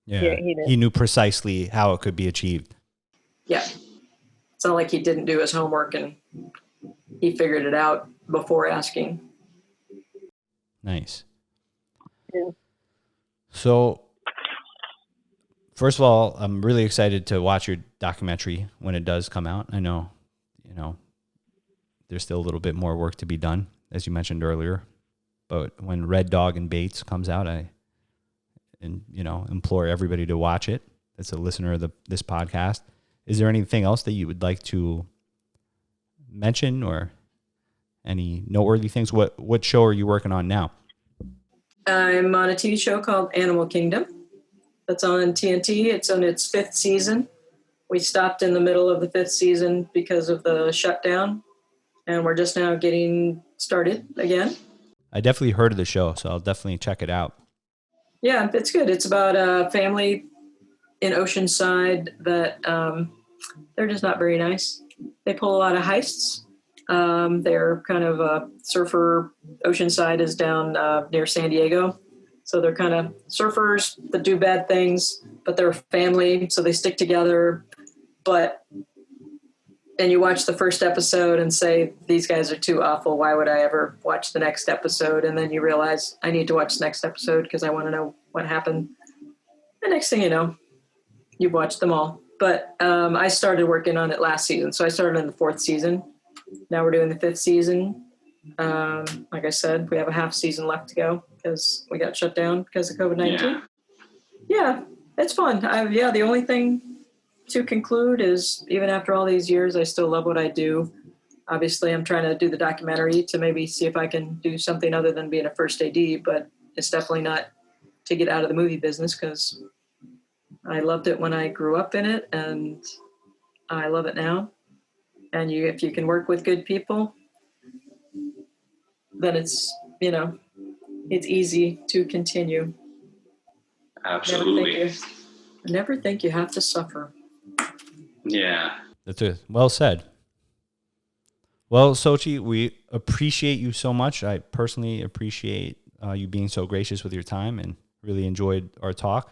Yeah, he knew precisely how it could be achieved. Yeah. It's not like he didn't do his homework and he figured it out before asking. Nice. Yeah. So, first of all, I'm really excited to watch your documentary when it does come out. I know, there's still a little bit more work to be done, as you mentioned earlier. But when Red Dog and Bates comes out, I implore everybody to watch it. That's a listener of this podcast. Is there anything else that you would like to mention, or any noteworthy things? What show are you working on now? I'm on a TV show called Animal Kingdom. That's on TNT. It's on its 5th season. We stopped in the middle of the 5th season because of the shutdown, and we're just now getting started again. I definitely heard of the show, so I'll definitely check it out. Yeah, it's good. It's about a family in Oceanside that they're just not very nice. They pull a lot of heists. They're kind of a surfer. Oceanside is down near San Diego. So they're kind of surfers that do bad things, but they're a family, so they stick together. And you watch the first episode and say, these guys are too awful. Why would I ever watch the next episode? And then you realize I need to watch the next episode because I want to know what happened. The next thing you know, you've watched them all. But I started working on it last season. So I started in the 4th season. Now we're doing the 5th season. Like I said, we have a half season left to go because we got shut down because of COVID-19. Yeah, it's fun. The only thing to conclude is, even after all these years, I still love what I do. Obviously, I'm trying to do the documentary to maybe see if I can do something other than being a first AD, but it's definitely not to get out of the movie business, because I loved it when I grew up in it, and I love it now. And if you can work with good people, then it's easy to continue. Absolutely. Never think you have to suffer. Yeah. That's it. Well said. Well, Xochi, we appreciate you so much. I personally appreciate you being so gracious with your time and really enjoyed our talk.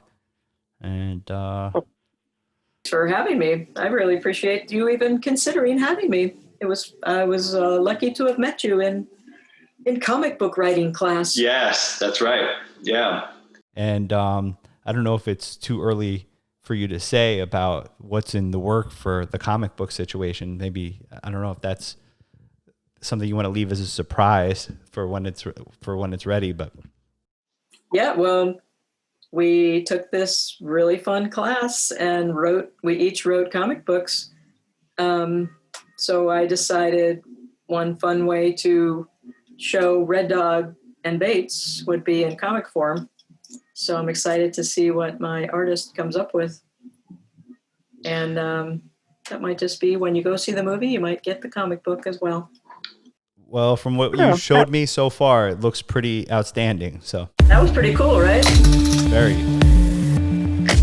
And Thanks for having me. I really appreciate you even considering having me. I was lucky to have met you in comic book writing class. Yes, that's right. Yeah. And I don't know if it's too early for you to say about what's in the work for the comic book situation. Maybe, I don't know if that's something you want to leave as a surprise for when it's ready. But yeah, well, we took this really fun class and we each wrote comic books. So I decided one fun way to show Red Dog and Bates would be in comic form. So I'm excited to see what my artist comes up with. And that might just be when you go see the movie, you might get the comic book as well. Well, from what you showed me so far, it looks pretty outstanding. So that was pretty cool, right? Very.